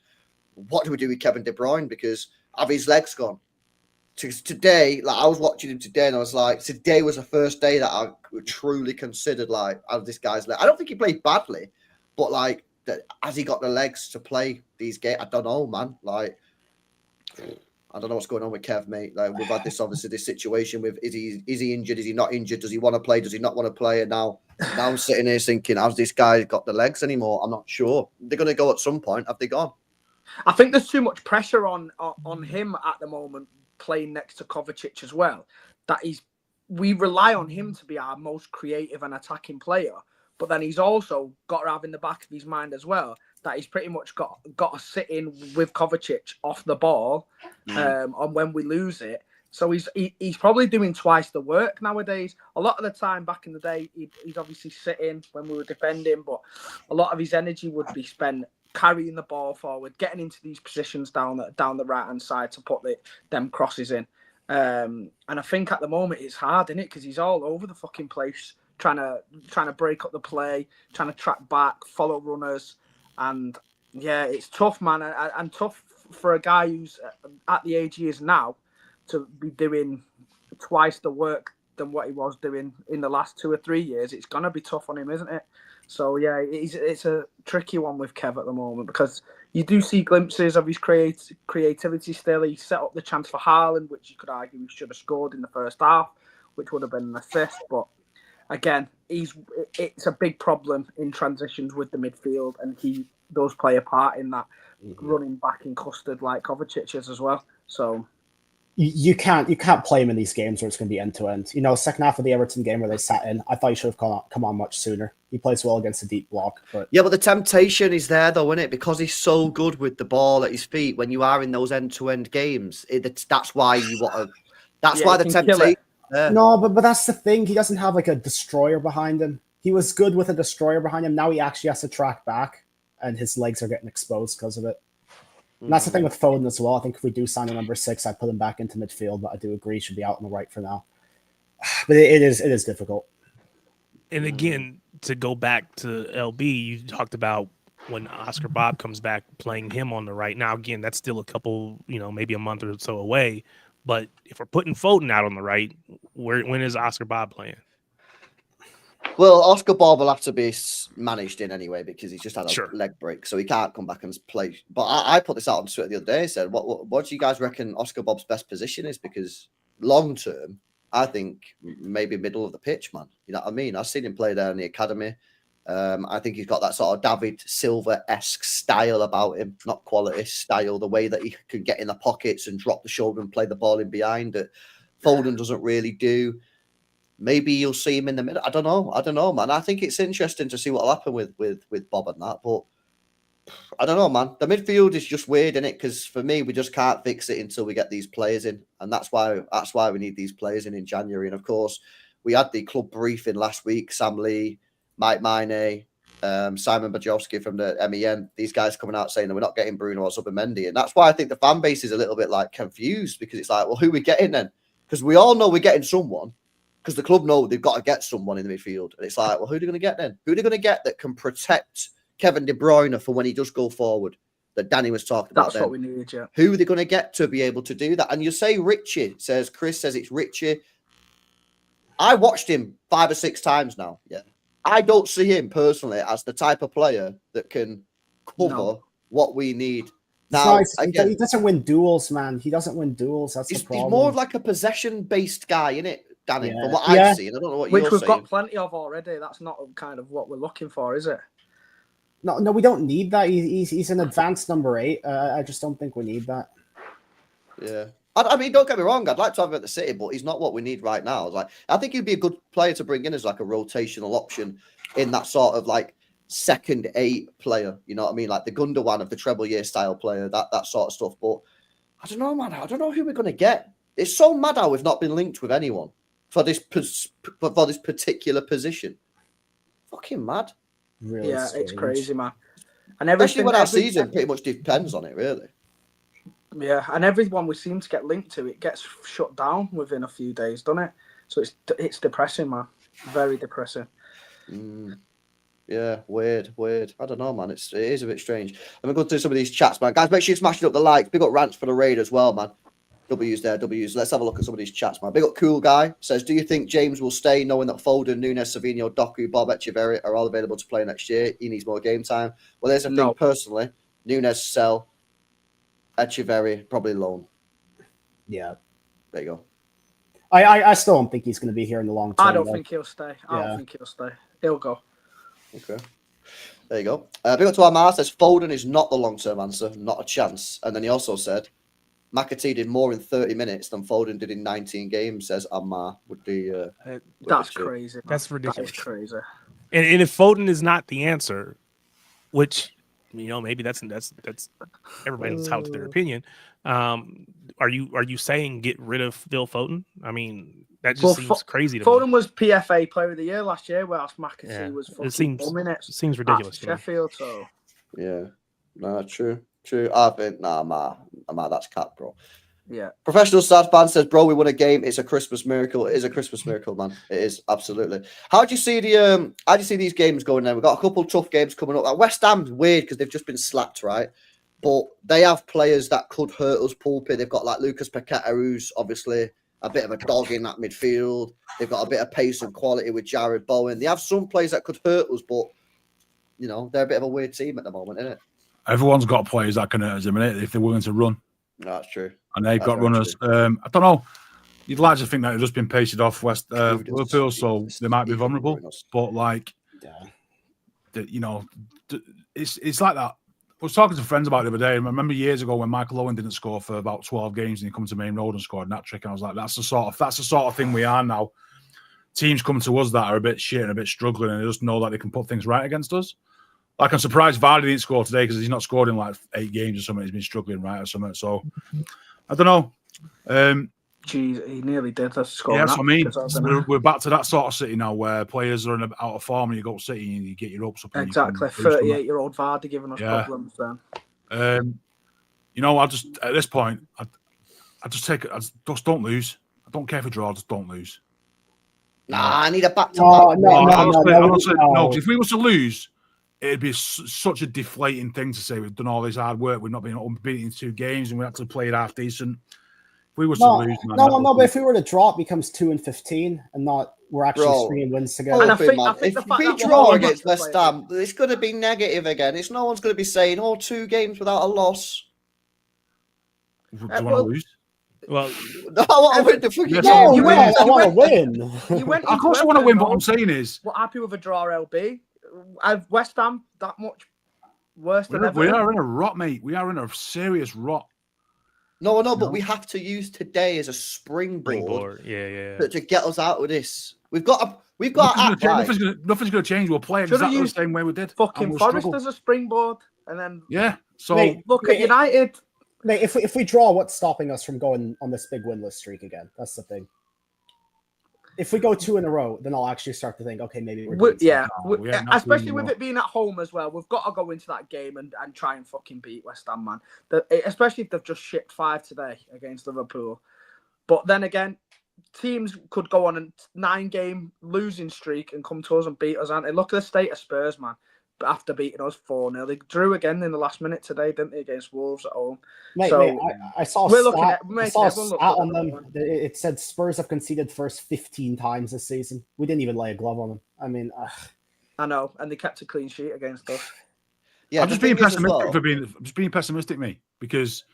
what do we do with Kevin De Bruyne? Because have his legs gone? Today, like I was watching him today, and I was like, today was the first day that I truly considered like, have this guy's leg. I don't think he played badly, but like, has he got the legs to play these games? I don't know, man. Like, I don't know what's going on with Kev, mate. Like, we've had this situation with is he injured? Is he not injured? Does he want to play? Does he not want to play? And now I'm sitting here thinking, has this guy got the legs anymore? I'm not sure. They're going to go at some point. Have they gone? I think there's too much pressure on him at the moment, playing next to Kovacic as well. We rely on him to be our most creative and attacking player, but then he's also got to have in the back of his mind as well that he's pretty much got to sit in with Kovacic off the ball on when we lose it. So he's probably doing twice the work nowadays. A lot of the time back in the day, he's obviously sitting when we were defending, but a lot of his energy would be spent carrying the ball forward, getting into these positions down the right-hand side to put them crosses in. And I think at the moment it's hard, isn't it? Because he's all over the fucking place, trying to break up the play, trying to track back, follow runners. And yeah, it's tough, man. And tough for a guy who's at the age he is now to be doing twice the work than what he was doing in the last 2 or 3 years. It's going to be tough on him, isn't it? So, yeah, it's a tricky one with Kev at the moment because you do see glimpses of his creativity still. He set up the chance for Haaland, which you could argue he should have scored in the first half, which would have been an assist. But, again, it's a big problem in transitions with the midfield, and he does play a part in that running back in custard like Kovacic is as well. So... You can't play him in these games where it's going to be end to end. Second half of the Everton game where they sat in, I thought he should have come on much sooner. He plays well against a deep block, but yeah, but the temptation is there though, isn't it? Because he's so good with the ball at his feet. When you are in those end to end games, that's why you want to. That's why the temptation. No, but that's the thing. He doesn't have like a destroyer behind him. He was good with a destroyer behind him. Now he actually has to track back, and his legs are getting exposed because of it. And that's the thing with Foden as well. I think if we do sign a number 6, I'd put him back into midfield, but I do agree he should be out on the right for now. But it is difficult. And again, to go back to LB, you talked about when Oscar Bob comes back, playing him on the right. Now, again, that's still a couple, maybe a month or so away. But if we're putting Foden out on the right, when is Oscar Bob playing? Well, Oscar Bob will have to be managed in anyway because he's just had a leg break, so he can't come back and play. But I put this out on Twitter the other day. I said, what do you guys reckon Oscar Bob's best position is? Because long term, I think maybe middle of the pitch, man. You know what I mean? I've seen him play there in the academy. I think he's got that sort of David Silva-esque style about him, not quality style, the way that he can get in the pockets and drop the shoulder and play the ball in behind that Foden doesn't really do. Maybe you'll see him in the middle. I don't know, man. I think it's interesting to see what'll happen with Bob and that, but I don't know, man. The midfield is just weird, isn't it? Because for me, we just can't fix it until we get these players in, and that's why we need these players in January. And of course, we had the club briefing last week. Sam Lee, Mike Mine, Simon Bajowski from the MEN. These guys coming out saying that we're not getting Bruno or Zubimendi, and that's why I think the fan base is a little bit like confused because it's like, well, who are we getting then? Because we all know we're getting someone. Because the club know they've got to get someone in the midfield. And it's like, well, who are they going to get then? Who are they going to get that can protect Kevin De Bruyne for when he does go forward? That Danny was talking about. That's what we need, yeah. Who are they going to get to be able to do that? And you say Richie, Chris says it's Richie. I watched him 5 or 6 times now. Yeah. I don't see him personally as the type of player that can cover what we need. Now, again, he doesn't win duels, man. He doesn't win duels. That's the problem. He's more of like a possession-based guy, isn't it? Danny, from what I've seen, I don't know what you're saying. Which we've got plenty of already. That's not kind of what we're looking for, is it? No, we don't need that. He's an advanced number 8. I just don't think we need that. Yeah. I mean, don't get me wrong. I'd like to have him at the City, but he's not what we need right now. I think he'd be a good player to bring in as like a rotational option in that sort of like second 8 player. You know what I mean? Like the Gundogan of the treble year style player, that sort of stuff. But I don't know, man. I don't know who we're going to get. It's so mad how we've not been linked with anyone for this particular position. Fucking mad. Really yeah, strange. It's crazy, man. And especially when our season pretty much depends on it, really. Yeah, and everyone we seem to get linked to, it gets shut down within a few days, doesn't it? So it's depressing, man. Very depressing. Yeah, weird. I don't know, man. It is a bit strange. Let me go through some of these chats, man. Guys, make sure you're smashing up the likes. Big up rants for the raid as well, man. W's there, W's. Let's have a look at some of these chats, man. Big up Cool Guy says, do you think James will stay knowing that Foden, Nunes, Savinho, Doku, Bob, Echeverri are all available to play next year? He needs more game time. Well, there's a thing personally. Nunes sell, Echeverri probably loan. Yeah. There you go. I still don't think he's going to be here in the long term. I don't think he'll stay. I don't think he'll stay. He'll go. Okay. There you go. Big up to Amar says, Foden is not the long-term answer. Not a chance. And then he also said, Mcatee did more in 30 minutes than Foden did in 19 games, says Ammar. That's crazy. Man. That's ridiculous. That is crazy. And if Foden is not the answer, which, maybe that's everybody's entitled to their opinion. Are you saying get rid of Phil Foden? I mean, that just seems crazy to me. Foden was PFA Player of the Year last year, whereas Mcatee was fucking minutes. It seems ridiculous. Sheffield, so. Yeah. No, true. I think, Ammar, that's cap, bro. Yeah. Professional Sad fan says, bro, we won a game. It's a Christmas miracle. It is a Christmas miracle, man. It is, absolutely. How do you see these games going now? We've got a couple of tough games coming up. Like West Ham's weird because they've just been slapped, right? But they have players that could hurt us, Pulpy. They've got like Lucas Paqueta, who's obviously a bit of a dog in that midfield. They've got a bit of pace and quality with Jared Bowen. They have some players that could hurt us, but, they're a bit of a weird team at the moment, isn't it? Everyone's got players that can hurt us, if they're willing to run. No, that's true. And they've got runners. I don't know. You'd like to think that they've just been pasted off Liverpool, so they might be vulnerable. But it's like that. I was talking to friends about it the other day. I remember years ago when Michael Owen didn't score for about 12 games and he come to Main Road and scored an hat-trick. And I was like, that's the sort of thing we are now. Teams come to us that are a bit shit and a bit struggling, and they just know that they can put things right against us. Like, I'm surprised Vardy didn't score today because he's not scored in like 8 games or something. He's been struggling, right, or something. So, I don't know. Jeez, he nearly did score. Yeah, that's what I mean. We're back to that sort of City now where players are out of form and you go to City and you get your hopes up. Exactly. 38-year-old Vardy giving us problems then. I just, at this point, I just don't lose. I don't care if we draw, just don't lose. Nah, I need a back-to-back. No. If we were to lose, it'd be such a deflating thing to say we've done all this hard work, we've not been unbeaten in 2 games, and we actually played half decent. If we were to lose, man, but if we were to draw, it becomes 2-15, and not we're actually stringing wins together. And I think if we draw against West Ham, it's going to be negative again. It's no one's going to be saying, 2 games without a loss. Do you want to lose? Well, No, I want to win the freaking No, game. I want to win. You went Of course I want to win, but what I'm saying is... We're happy with a draw, LB. West Ham that much worse than ever. We are in a rot, mate. We are in a serious rot. No, but we have to use today as a springboard. Yeah. To get us out of this. We've got to act right. Nothing's going to change. We'll play exactly the same way we did. Fucking Forest as a springboard, and then So look at United. Mate, if we draw, what's stopping us from going on this big winless streak again? That's the thing. If we go 2 in a row, then I'll actually start to think, okay, maybe especially with it being at home as well. We've got to go into that game and try and fucking beat West Ham, man. Especially if they've just shipped 5 today against Liverpool. But then again, teams could go on a 9-game losing streak and come to us and beat us, aren't they? Look at the state of Spurs, man. After beating us 4-0, they drew again in the last minute today, didn't they, against Wolves at home? Mate, I saw a stat on them. It said Spurs have conceded first 15 times this season. We didn't even lay a glove on them. I mean, I know, and they kept a clean sheet against us. Yeah, I'm just being pessimistic I'm just being pessimistic, mate, because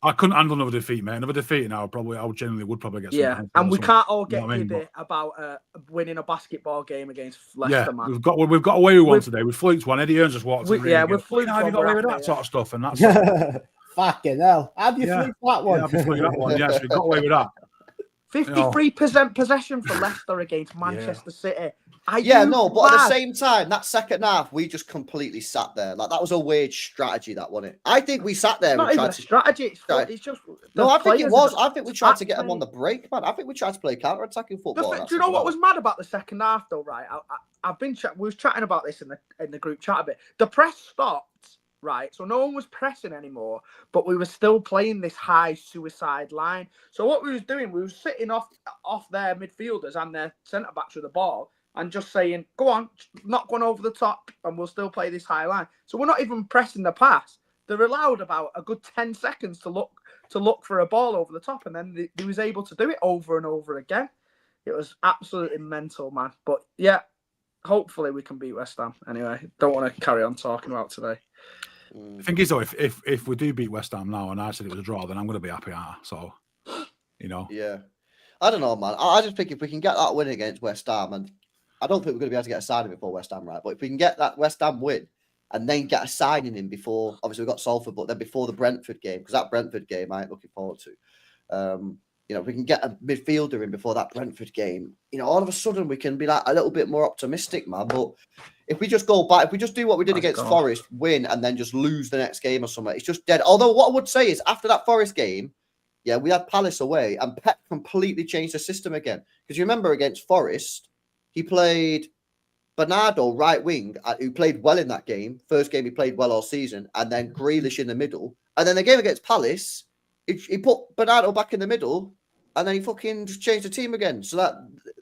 I couldn't handle another defeat, mate. Another defeat now, I genuinely would probably get some. Yeah, and we can't all get giddy about winning a basketball game against Leicester, man. We've got away with one today. We fluked one. Eddie Earns just walked in. We fluked one. Have you got away with that sort of stuff? And that's fucking hell. How'd you fluke that one? Yeah, we that one. Yes, we got away with that. 53% possession for Leicester against Manchester City. But at the same time, that second half, we just completely sat there. Like, that was a weird strategy, that wasn't it? I think we sat there. It's not even a strategy. It's just. No, I think it was. I think we tried to get them on the break, man. I think we tried to play counter-attacking football. Do you know what was mad about the second half, though? Right, we was chatting about this in the group chat a bit. The press stopped, right? So no one was pressing anymore, but we were still playing this high suicide line. So what we was doing, we were sitting off their midfielders and their centre backs with the ball, and just saying, go on, not going over the top, and we'll still play this high line. So we're not even pressing the pass. They're allowed about a good 10 seconds to look for a ball over the top, and then they was able to do it over and over again. It was absolutely mental, man. But yeah, hopefully we can beat West Ham. Anyway, don't want to carry on talking about today. The thing is, though, if we do beat West Ham now, and I said it was a draw, then I'm going to be happy, aren't I? So, Yeah. I don't know, man. I just think if we can get that win against West Ham, and I don't think we're going to be able to get a signing before West Ham, right? But if we can get that West Ham win and then get a signing in before, obviously we've got Salford, but then before the Brentford game, because that Brentford game I ain't looking forward to. If we can get a midfielder in before that Brentford game, all of a sudden we can be like a little bit more optimistic, man. But if we just go back, if we just do what we did against Forest, win, and then just lose the next game or something, it's just dead. Although what I would say is after that Forest game, we had Palace away, and Pep completely changed the system again. Because you remember against Forest, he played Bernardo right wing, who played well in that game. First game he played well all season, and then Grealish in the middle. And then the game against Palace, he put Bernardo back in the middle, and then he fucking just changed the team again. So that,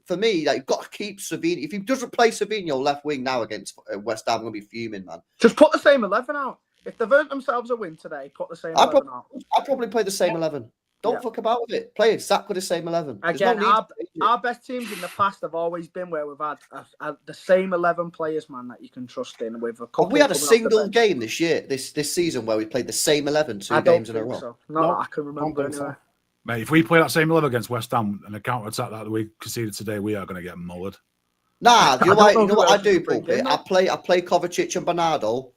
for me, you've got to keep Savino. If he doesn't play Savino left wing now against West Ham, I'm going to be fuming, man. Just put the same 11 out. If they've earned themselves a win today, put the same 11 out. I'd probably play the same 11. Don't fuck about with it. Play exactly the same 11. Again, our best teams in the past have always been where we've had the same 11 players, man, that you can trust in. With a couple. Have we had a single game this year, this season, where we played the same 11 2 games in a row? So. Not that I can remember anyway. So. Mate, if we play that same 11 against West Ham and the counter-attack that we conceded today, we are going to get mullered. Nah, you know what I do, Pulpit? I play Kovacic and Bernardo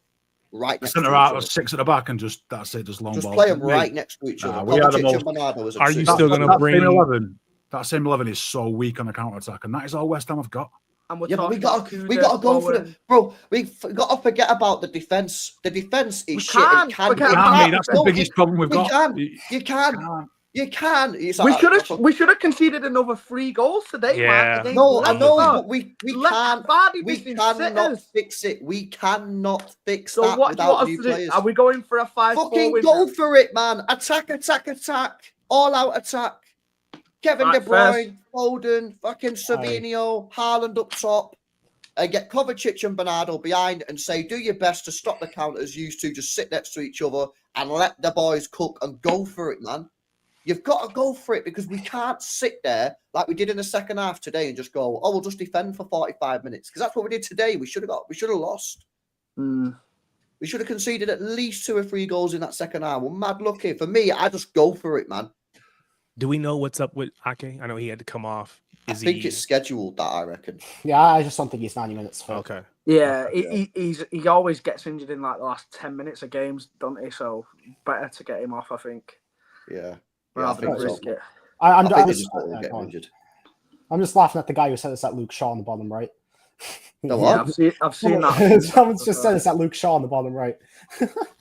right next to each other. 6 at the back and just, that's it, just long balls. Just play them right next to each other. Kovacic and Bernardo are you still going to bring... That same 11 is so weak on the counter-attack, and that is all West Ham have got. And but we got to go for it, bro. We've got to forget about the defense. The defense is shit. That's the biggest problem we've got. You can. We should have conceded another 3 goals today, man. No, I know, but we can't. We cannot fix it. We cannot fix that. So what do you want us to do? Are we going for a 5-4 fucking win? Go for it, man. Attack. All out attack. Kevin De Bruyne, Foden, fucking Savinho, Haaland up top. and get Kovacic and Bernardo behind and say, do your best to stop the counters, used to just sit next to each other and let the boys cook and go for it, man. You've got to go for it because we can't sit there like we did in the second half today and just go, oh, we'll just defend for 45 minutes. Because that's what we did today. We should have lost. We should have conceded at least 2 or 3 goals in that second half. We're mad lucky. For me, I just go for it, man. Do we know what's up with Ake? I know he had to come off. I think it's scheduled, that I reckon. Yeah, I just don't think he's 90 minutes fit. Okay. Yeah, he always gets injured in like the last 10 minutes of games, don't he? So better to get him off, I think. Yeah. I think risk so. it. I'm just laughing at the guy who said it's at Luke Shaw on the bottom right. The what? I've seen that. Someone's just said it's at Luke Shaw on the bottom right.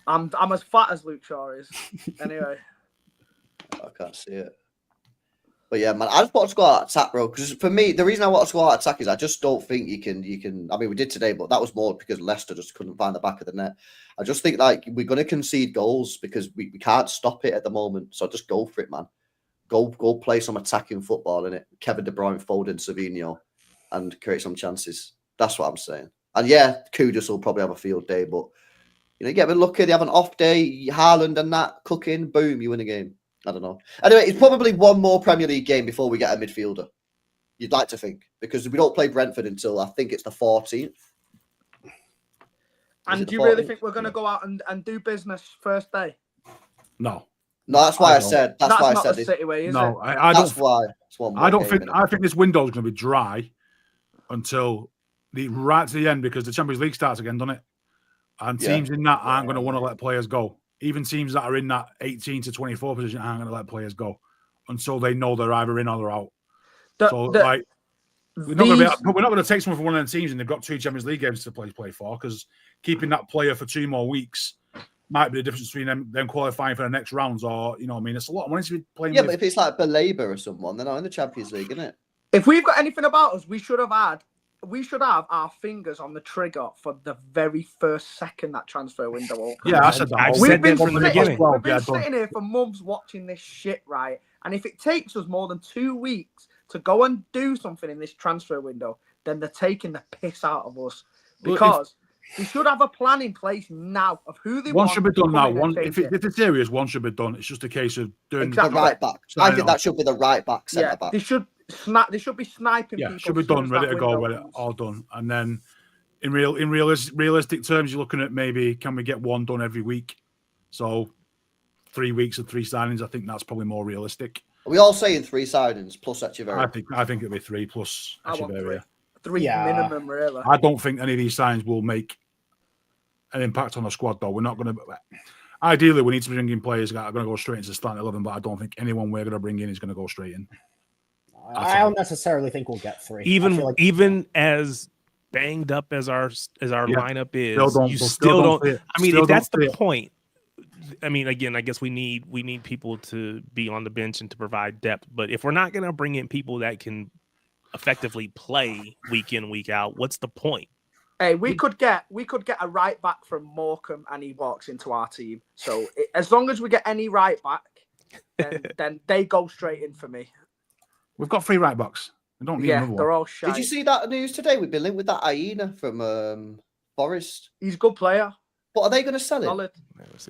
I'm as fat as Luke Shaw is. Anyway. I can't see it. But yeah, man, I just want to go out attack, bro. Because for me, the reason I want to go out attack is I just don't think you can. I mean, we did today, but that was more because Leicester just couldn't find the back of the net. I just think like we're going to concede goals because we can't stop it at the moment. So just go for it, man. Go play some attacking football in it. Kevin De Bruyne, Foden, Savinho, and create some chances. That's what I'm saying. And yeah, Kudus will probably have a field day, but you get a bit lucky. They have an off day. Haaland and that cooking, boom, you win a game. I don't know. Anyway, it's probably one more Premier League game before we get a midfielder. You'd like to think, because we don't play Brentford until I think it's the 14th. And do you really think we're going to go out and do business first day? No. No, that's why I said. That's why I not said the it. City way, is No, it? I don't. That's why. It's one more I don't game, think. innit? I think this window is going to be dry until right to the end because the Champions League starts again, doesn't it? And teams in that aren't going to want to let players go. Even teams that are in that 18 to 24 position aren't going to let players go until they know they're either in or they're out. We're not going to take someone from one of them teams and they've got 2 Champions League games to play for because keeping that player for 2 more weeks might be the difference between them qualifying for the next rounds or, you know what I mean? It's a lot of money to be playing with. But if it's like Belabor or someone, they're not in the Champions League, isn't it? If we've got anything about us, we should have our fingers on the trigger for the very first second that transfer window opens. Yeah, I said that. We've been from the beginning. We've been sitting here for months watching this shit, right? And if it takes us more than 2 weeks to go and do something in this transfer window, then they're taking the piss out of us. Because we should have a plan in place now of who they want. One should be done now. If it's serious, one should be done. It's just a case of doing the right back. I think that should be the right back, centre back. They should be sniping people. Should be done, ready to go, all done. And then in realistic terms, you're looking at maybe can we get one done every week? So 3 weeks of 3 signings, I think that's probably more realistic. Are we all saying 3 signings plus Echeverria? I think it'll be 3 plus Echeverria. 3 minimum, really. I don't think any of these signings will make an impact on the squad, though. We're not going to. Ideally, we need to bring in players that are going to go straight into the starting 11, but I don't think anyone we're going to bring in is going to go straight in. I don't necessarily think we'll get 3. Even as banged up as our lineup is, you still don't. I mean, if that's the point. I mean, again, I guess we need people to be on the bench and to provide depth. But if we're not going to bring in people that can effectively play week in, week out, what's the point? Hey, we could get a right back from Morecambe and he walks into our team. So as long as we get any right back, then they go straight in for me. We've got 3 right backs. We don't need another one. They're all shy. Did you see that news today? We've been linked with that hyena from Forest. He's a good player. But are they going to sell him? Solid.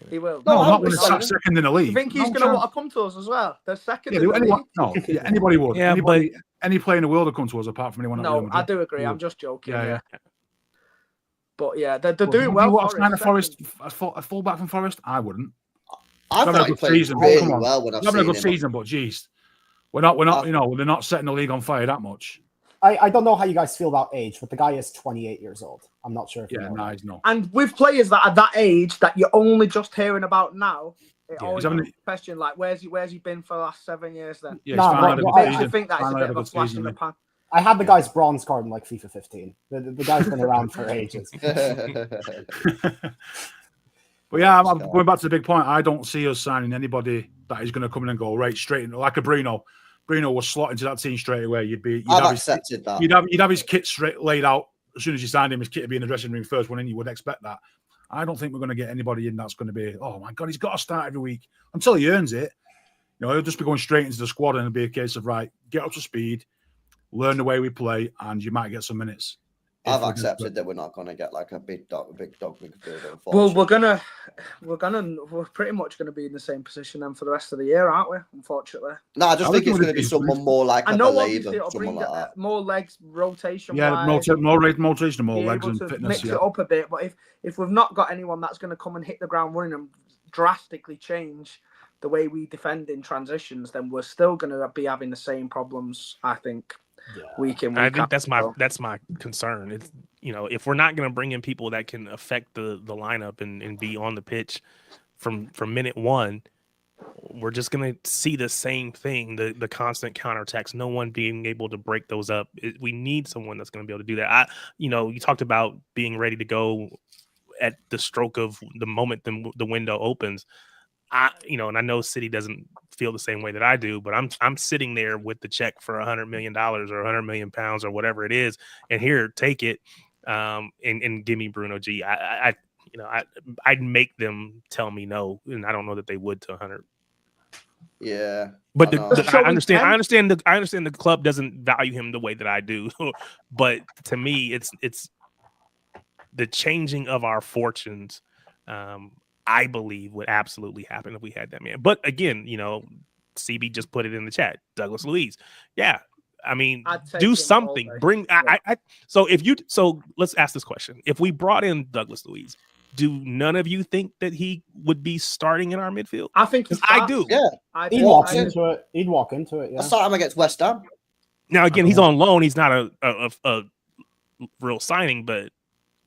He will. No, not when it's second in the league. You think he's going to want to come to us as well? They're second in the league. Anybody would. Yeah, any player in the world would come to us apart from anyone. No, I do agree. I'm just joking. Yeah. But yeah, they're doing well. You want to sign a fullback from Forest? I wouldn't. I thought he played really well when I've seen him. Having a good season, but geez, we're not. You know, they're not setting the league on fire that much. I don't know how you guys feel about age, but the guy is 28 years old. I'm not sure if you know. He's not. And with players that are that age that you're only just hearing about now, it always makes a question like, where's he been for the last 7 years then? Yeah, it makes you think that it's a bit of a flash in the pan. I had the guy's bronze card in like FIFA 15. The guy's been around for ages. But yeah, I'm going back to the big point. I don't see us signing anybody that is going to come in and go right straight in, like a Bruno. Bruno was slot into that team straight away. I've accepted that. You'd have his kit straight laid out as soon as you signed him. His kit would be in the dressing room first one in. You would expect that. I don't think we're going to get anybody in that's going to be, oh my God, he's got to start every week until he earns it. You know, he'll just be going straight into the squad and it'll be a case of, right, get up to speed, learn the way we play, and you might get some minutes. I've we're accepted that we're not going to get like a big dog midfielder. Well, we're pretty much gonna be in the same position then for the rest of the year, aren't we? Unfortunately. No, I just I think it's reckon going to be we'd someone more like I a know Belabor, obviously it'll someone bring like that. more legs, rotation. Yeah, rotation, more legs, be and able to fitness. mix Yeah. it up a bit. But if we've not got anyone that's going to come and hit the ground running and drastically change the way we defend in transitions, then we're still going to be having the same problems. I think week in, week I think out. that's my concern. It's if we're not going to bring in people that can affect the lineup and be on the pitch from minute one, we're just going to see the same thing, the constant counterattacks, no one being able to break those up. We need someone that's going to be able to do that. You talked about being ready to go at the stroke of the moment the window opens. And I know City doesn't feel the same way that I do, but I'm sitting there with the check for $100 million or 100 million pounds or whatever it is, and here, take it, and give me Bruno G. I'd make them tell me no, and I don't know that they would to 100. Yeah, but So I understand the club doesn't value him the way that I do, but to me, it's the changing of our fortunes. I believe would absolutely happen if we had that man. But again, CB just put it in the chat. Douglas Luiz, yeah. I mean, do something. Bring. So let's ask this question: if we brought in Douglas Luiz, do none of you think that he would be starting in our midfield? I think I do. Yeah, He'd walk into it. Yeah. I saw him against West Ham. Now again, he's on loan. He's not a real signing, but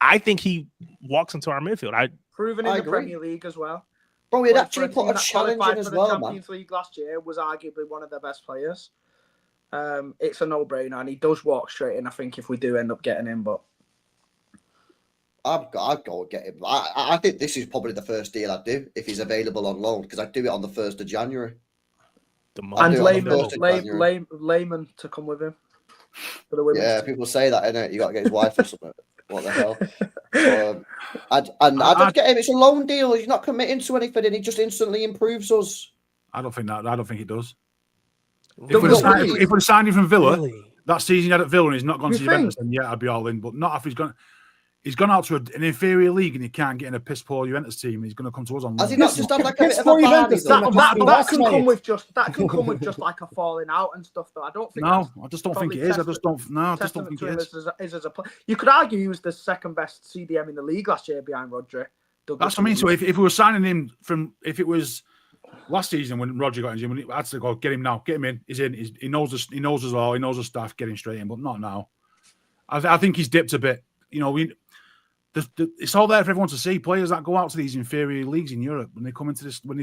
I think he walks into our midfield. Proven in the Premier League as well. Bro, he'd actually put a challenge in as well, man. Champions League last year was arguably one of their best players. It's a no-brainer, and he does walk straight in. I think if we do end up getting him, but I'd go get him. I think this is probably the first deal I'd do if he's available on loan, because I'd do it on the 1st of January. And Layman to come with him for the women's team. People say that, innit? You got to get his wife or something. What the hell? I'd just get him. It's a loan deal. He's not committing to anything, and he just instantly improves us. I don't think it does. If we'd signed him from Villa, that season he had at Villa and he's not gone to Juventus, then yeah, I'd be all in. But not if he's gone out to an inferior league and he can't get in a piss poor Juventus team and he's going to come to us on loan. Has he not just had like a bit of a that can come with just like a falling out and stuff, though. I don't think. No, I just don't think it is. I just don't think it is. As a player, you could argue he was the second best CDM in the league last year behind Rodri. That's what I mean. So if we were signing him if it was last season when Roger got in, I had to go get him now, get him in. He's in. He knows us. He knows us all. He knows the staff. Get him straight in, but not now. I think he's dipped a bit. It's all there for everyone to see. Players that go out to these inferior leagues in Europe, when they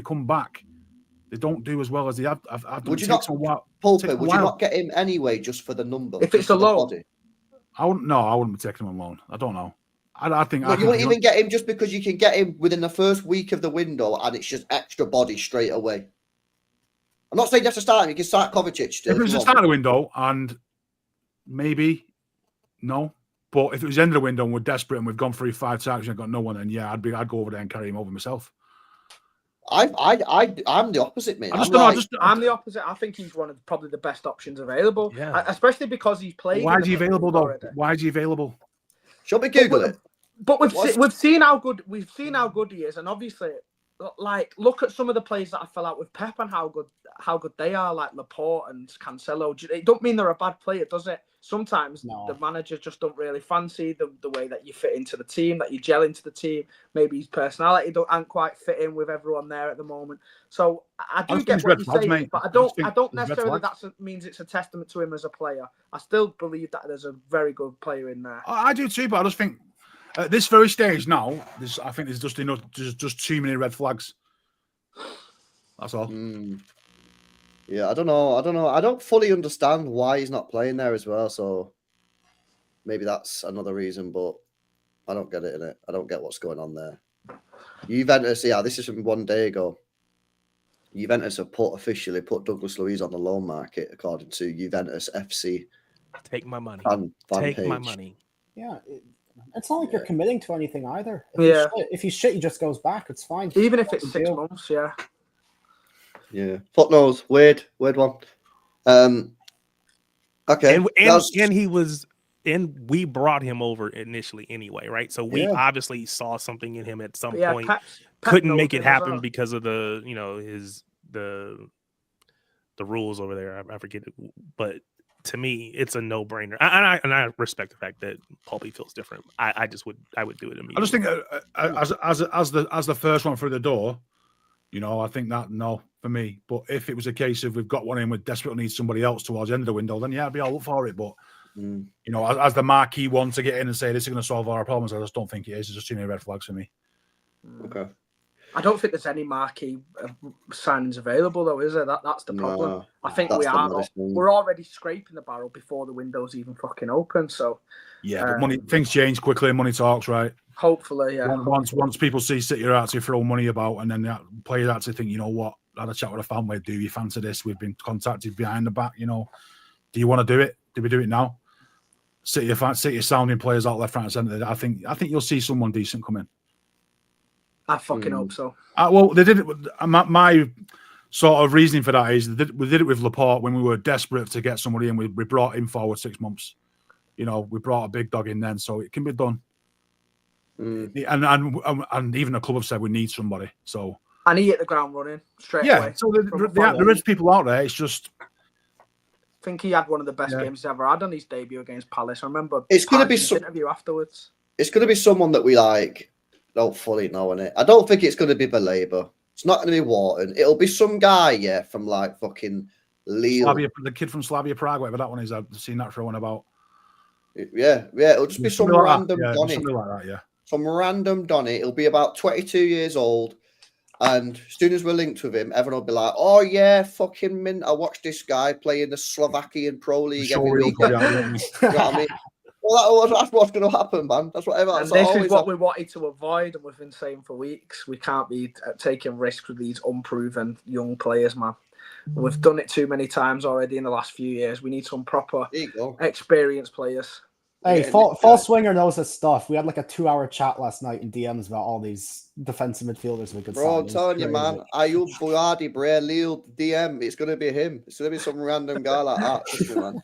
come back, they don't do as well as they have. Would you not get him anyway just for the number? If it's a loan, I wouldn't be taking him on loan. I don't know. I think you wouldn't even get him just because you can get him within the first week of the window, and it's just extra body straight away. I'm not saying you have to start him. You can start Kovacic still. If it was the start of the window, and maybe no. But if it was the end of the window and we're desperate and we've gone through 5 targets and got no one, then yeah, I'd go over there and carry him over myself. I'm the opposite, mate. I'm the opposite. I think he's one of probably the best options available. Yeah. Especially because he's played. Why is he available though? Why is he available? Shall we Google it? But we've seen how good he is, and obviously, like, look at some of the players that I fell out with Pep and how good they are, like Laporte and Cancelo. It don't mean they're a bad player, does it? Sometimes the manager just don't really fancy the way that you fit into the team, that you gel into the team. Maybe his personality don't quite fit in with everyone there at the moment. So I do get what you're saying, but I don't necessarily that means it's a testament to him as a player. I still believe that there's a very good player in there. I do too, but I just think at this very stage now, I think there's just enough, just too many red flags. That's all. Yeah, I don't know. I don't fully understand why he's not playing there as well. So maybe that's another reason, but I don't get it, innit? I don't get what's going on there. Juventus, this is from 1 day ago. Juventus have officially put Douglas Luiz on the loan market, according to Juventus FC. Take my money. Take my money. Yeah, it's not like you're committing to anything either. If he's shit, he just goes back. It's fine. Even if it's 6 months, yeah. Yeah, footnotes, weird one. Okay, and he was and we brought him over initially anyway, right? So we Yeah. obviously saw something in him at some But yeah, point. Pep Couldn't knows make it him as happen well. because of the the rules over there. I forget it, but to me, it's a no brainer. And I respect the fact that Pulpy feels different. I would do it immediately. I just think as the first one through the door, I think that no for me. But if it was a case of we've got one in, we desperately need somebody else towards the end of the window, then yeah, I'd be all up for it. But as the marquee one to get in and say this is going to solve our problems, I just don't think it is. There's just too many red flags for me. Okay. I don't think there's any marquee signings available, though, is there? That's the problem. No, I think we're already scraping the barrel before the window's even fucking open. So yeah, but things change quickly. Money talks, right? Hopefully, yeah. Once people see City are actually throw money about, and then the players actually think, you know what, I had a chat with a family. Do you fancy this? We've been contacted behind the back. Do you want to do it? Do we do it now? City are sounding players out left, right, and centre. I think you'll see someone decent come in. I fucking hope so. Well, they did it. My sort of reasoning for that is we did it with Laporte when we were desperate to get somebody in. We brought him forward 6 months. We brought a big dog in then, so it can be done. And even the club have said we need somebody. So and he hit the ground running straight away. Yeah, so there is people out there. It's just. I think he had one of the best games he's ever had on his debut against Palace. I remember it's going to be some interview afterwards. It's going to be someone that we don't fully know in it. I don't think it's going to be Belabor. It's not going to be Wharton. It'll be some guy, from fucking Lille. The kid from Slavia Prague, whatever that one is. I've seen that throwing about. Yeah. It'll just be some random Donny. Something like that, yeah. Some random Donny. He'll be about 22 years old. And as soon as we're linked with him, everyone will be like, oh, yeah, fucking mint. I watched this guy play in the Slovakian Pro League every week. You know what I mean? Well, that's what's going to happen, man. That's what everyone. And this is what we wanted to avoid, and we've been saying for weeks. We can't be taking risks with these unproven young players, man. We've done it too many times already in the last few years. We need some proper, experienced players. Hey, False Swinger knows his stuff. We had like a 2-hour chat last night in DMs about all these defensive midfielders we could sign. Bro, I'm telling you, man. Ayub Bouyadi, Bray, Lille, DM. It's going to be him. It's going to be some random guy like that. Trust me, man.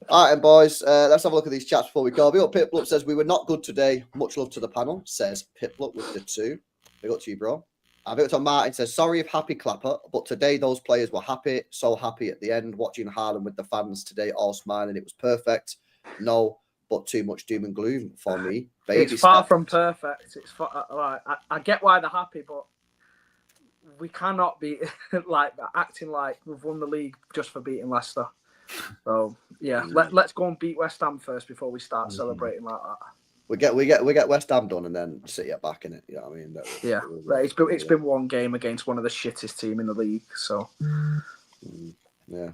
All right, and boys, let's have a look at these chats before we go. Big up Pitblup says, we were not good today. Much love to the panel, says Pitblup with the 2. Big up to you, bro. Big up to Martin says, sorry if happy clapper, but today those players were happy, so happy at the end. Watching Haaland with the fans today, all smiling. It was perfect. No, but too much doom and gloom for me. Baby it's far from perfect. It's I get why they're happy, but we cannot be acting like we've won the league just for beating Leicester. So yeah, let's go and beat West Ham first before we start celebrating like that. We get West Ham done and then City are back in it. You know what I mean? It's been one game against one of the shittest team in the league. So yeah.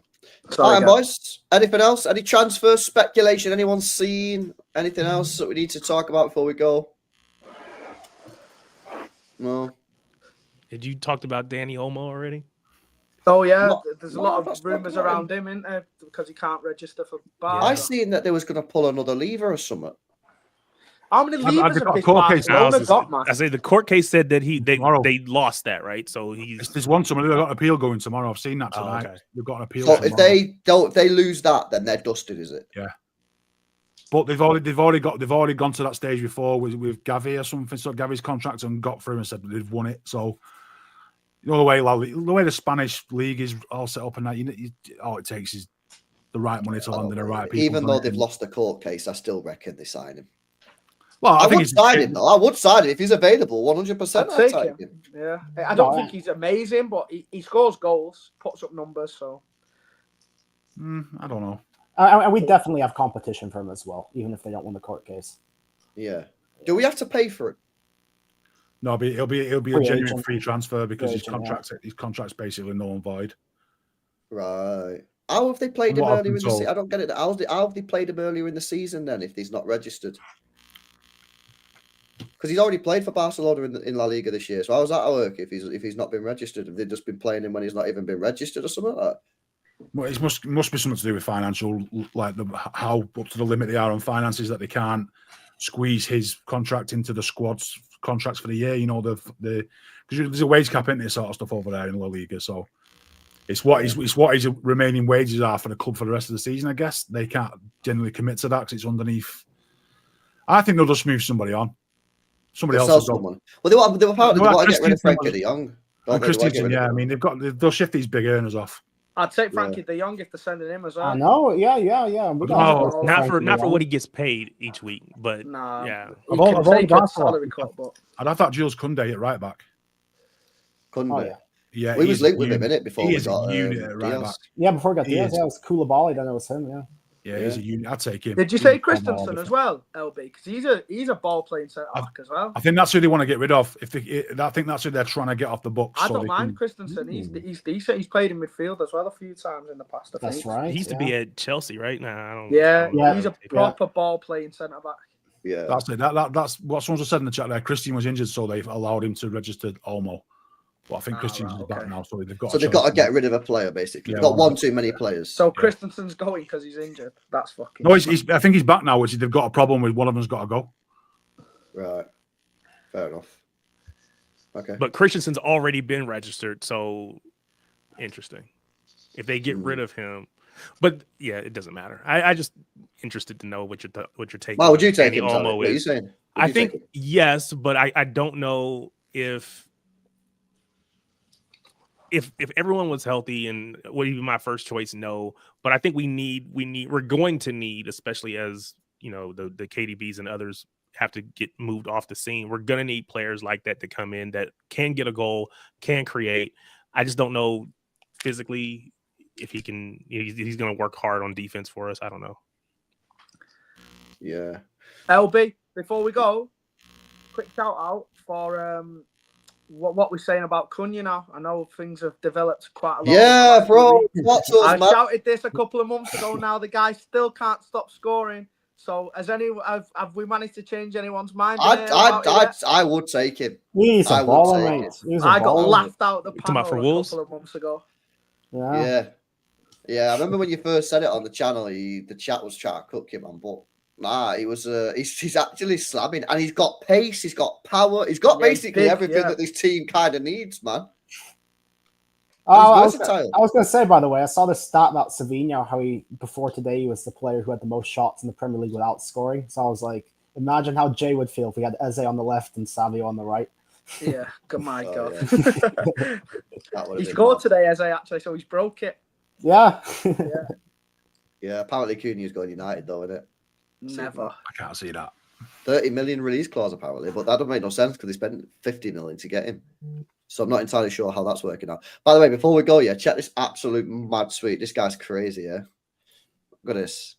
Sorry, all right, boys. Anything else? Any transfer speculation? Anyone seen anything else that we need to talk about before we go? No. Did you talk about Danny Olmo already? Oh yeah, there's a lot of rumours around him, isn't there? Because he can't register for Barca. I seen that they was going to pull another lever or something. How many levers have Barcelona got, man? I say the court case said that they lost that, right? So there's one tomorrow. They've got an appeal going tomorrow. I've seen that tonight. Okay. They've got an appeal. So tomorrow. if they lose that, then they're dusted, is it? Yeah. But they've already gone to that stage before with Gavi or something. So Gavi's contract and got through and said that they've won it. So the way the Spanish league is all set up and that, all it takes is the right money to land in the right people. Even though they've lost the court case, I still reckon they sign him. Well, I would sign him though. I would sign him if he's available. 100%. I'd take him. Yeah, I don't think he's amazing, but he scores goals, puts up numbers. So I don't know. And we definitely have competition for him as well, even if they don't win the court case. Yeah. Do we have to pay for it? No, it'll be a genuine free transfer because his contract's basically null and void. Right. How have they played him earlier in the season? I don't get it. How have they played him earlier in the season then if he's not registered? Because he's already played for Barcelona in La Liga this year. So how does that work if he's not been registered? Have they just been playing him when he's not even been registered or something like that? Well, it must be something to do with financial, like how up to the limit they are on finances that they can't squeeze his contract into the squad's contracts for the year. Because there's a wage cap in this sort of stuff over there in La Liga. So It's what his remaining wages are for the club for the rest of the season. I guess they can't generally commit to that because it's underneath. I think they'll just move somebody on. Somebody else. Sell someone. Well, they want to get rid of Frankie de Jong. Christensen, yeah. I mean, they'll shift these big earners off. I'd take Frankie de Jong if they're sending him as well. I know, yeah. Not for what he gets paid each week, but yeah. He can take a salary cut, but I thought Jules Koundé at right back. Koundé. Oh, yeah. Yeah, we was linked with him in it before he we is got a unit at right back. Yeah, before we got Diaz, it was Koulibaly, then it was him, yeah. Yeah, he's a unit. I'd take him. Did you say Christensen as well, LB? Because he's a ball playing centre back as well. I think that's who they want to get rid of. I think that's who they're trying to get off the books. I don't mind Christensen. He's decent. He's played in midfield as well a few times in the past. I think. That's right. He used to be at Chelsea, right? Now, he's a proper ball playing centre back. Yeah, that's it. That's what someone just said in the chat there. Christian was injured, so they've allowed him to register Olmo. But I think Christian's back now, so they've got. So they've got to get rid of a player, basically. Yeah, they've got one too many players. So Christensen's going because he's injured. That's fucking. No, I think he's back now. Which they've got a problem with. One of them's got to go. Right. Fair enough. Okay. But Christensen's already been registered, so interesting. If they get rid of him, but yeah, it doesn't matter. I just interested to know what you're taking. Why would you take him? Olmo What are you saying? I think yes, but I don't know if everyone was healthy and would be my first choice, no. But I think we're going to need, especially as you know, the KDBs and others have to get moved off the scene. We're gonna need players like that to come in that can get a goal, can create. I just don't know physically if he can. He's gonna work hard on defense for us. I don't know. Yeah. LB, before we go, quick shout out for what we're saying about Cunha now. I know things have developed quite a lot. Yeah, bro. What's up, I man? shouted this a couple of months ago now. The guy still can't stop scoring. So have we managed to change anyone's mind? I would take him. He's a baller, mate. I got laughed out the panel for a Wolves? couple of months ago. Yeah. I remember when you first said it on the channel, the chat was trying to cook him, man. But he was he's actually slamming, and he's got pace, he's got power, he's got basically everything that this team kind of needs, man. I was going to say, by the way, I saw this stat about Savinho, how before today he was the player who had the most shots in the Premier League without scoring. So I was like, imagine how Jay would feel if we had Eze on the left and Savio on the right. Yeah, my God. Yeah. He scored today, Eze, actually, so he's broke it. Yeah. Yeah, apparently Cunha's going United, though, isn't it? Never. I can't see that. 30 million release clause, apparently, but that doesn't make no sense because they spent 50 million to get him. So I'm not entirely sure how that's working out. By the way, before we go, check this absolute mad suite. This guy's crazy, yeah. Look at this.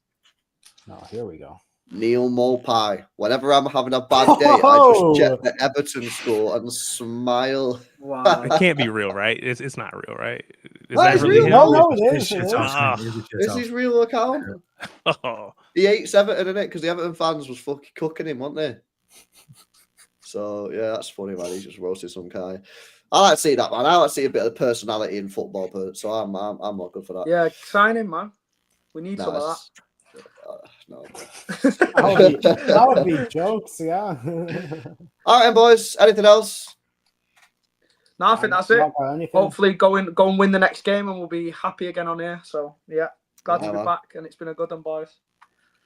Oh, here we go. Neil Mopai. Whenever I'm having a bad day, I just check the Everton score and smile. Wow. It can't be real, right? It's not real, right? Is That that is really real. him? No, it is. This is his real account. Oh. He hates Everton, innit? Because the Everton fans was fucking cooking him, weren't they? So, yeah, that's funny, man. He's just roasted some guy. I like to see that, man. I like to see a bit of personality in football, so I'm not good for that. Yeah, sign him, man. We need some of that. No. That would be jokes, yeah. All right, boys. Anything else? No, I think that's it. Hopefully, go and win the next game, and we'll be happy again on here. So, yeah, glad to be back, and it's been a good one, boys.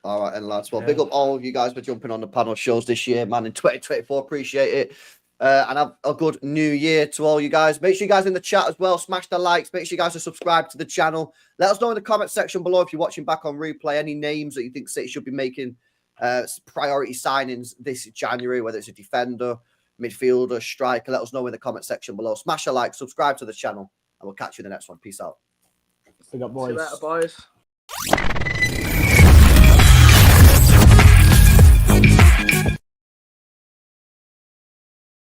All right, and lads. Well, big up all of you guys for jumping on the panel shows this year, man. In 2024, appreciate it. And have a good new year to all you guys. Make sure you guys in the chat as well. Smash the likes. Make sure you guys are subscribed to the channel. Let us know in the comment section below if you're watching back on replay any names that you think City should be making priority signings this January, whether it's a defender, midfielder, striker. Let us know in the comment section below. Smash a like, subscribe to the channel, and we'll catch you in the next one. Peace out. Big up, boys. See you later, boys.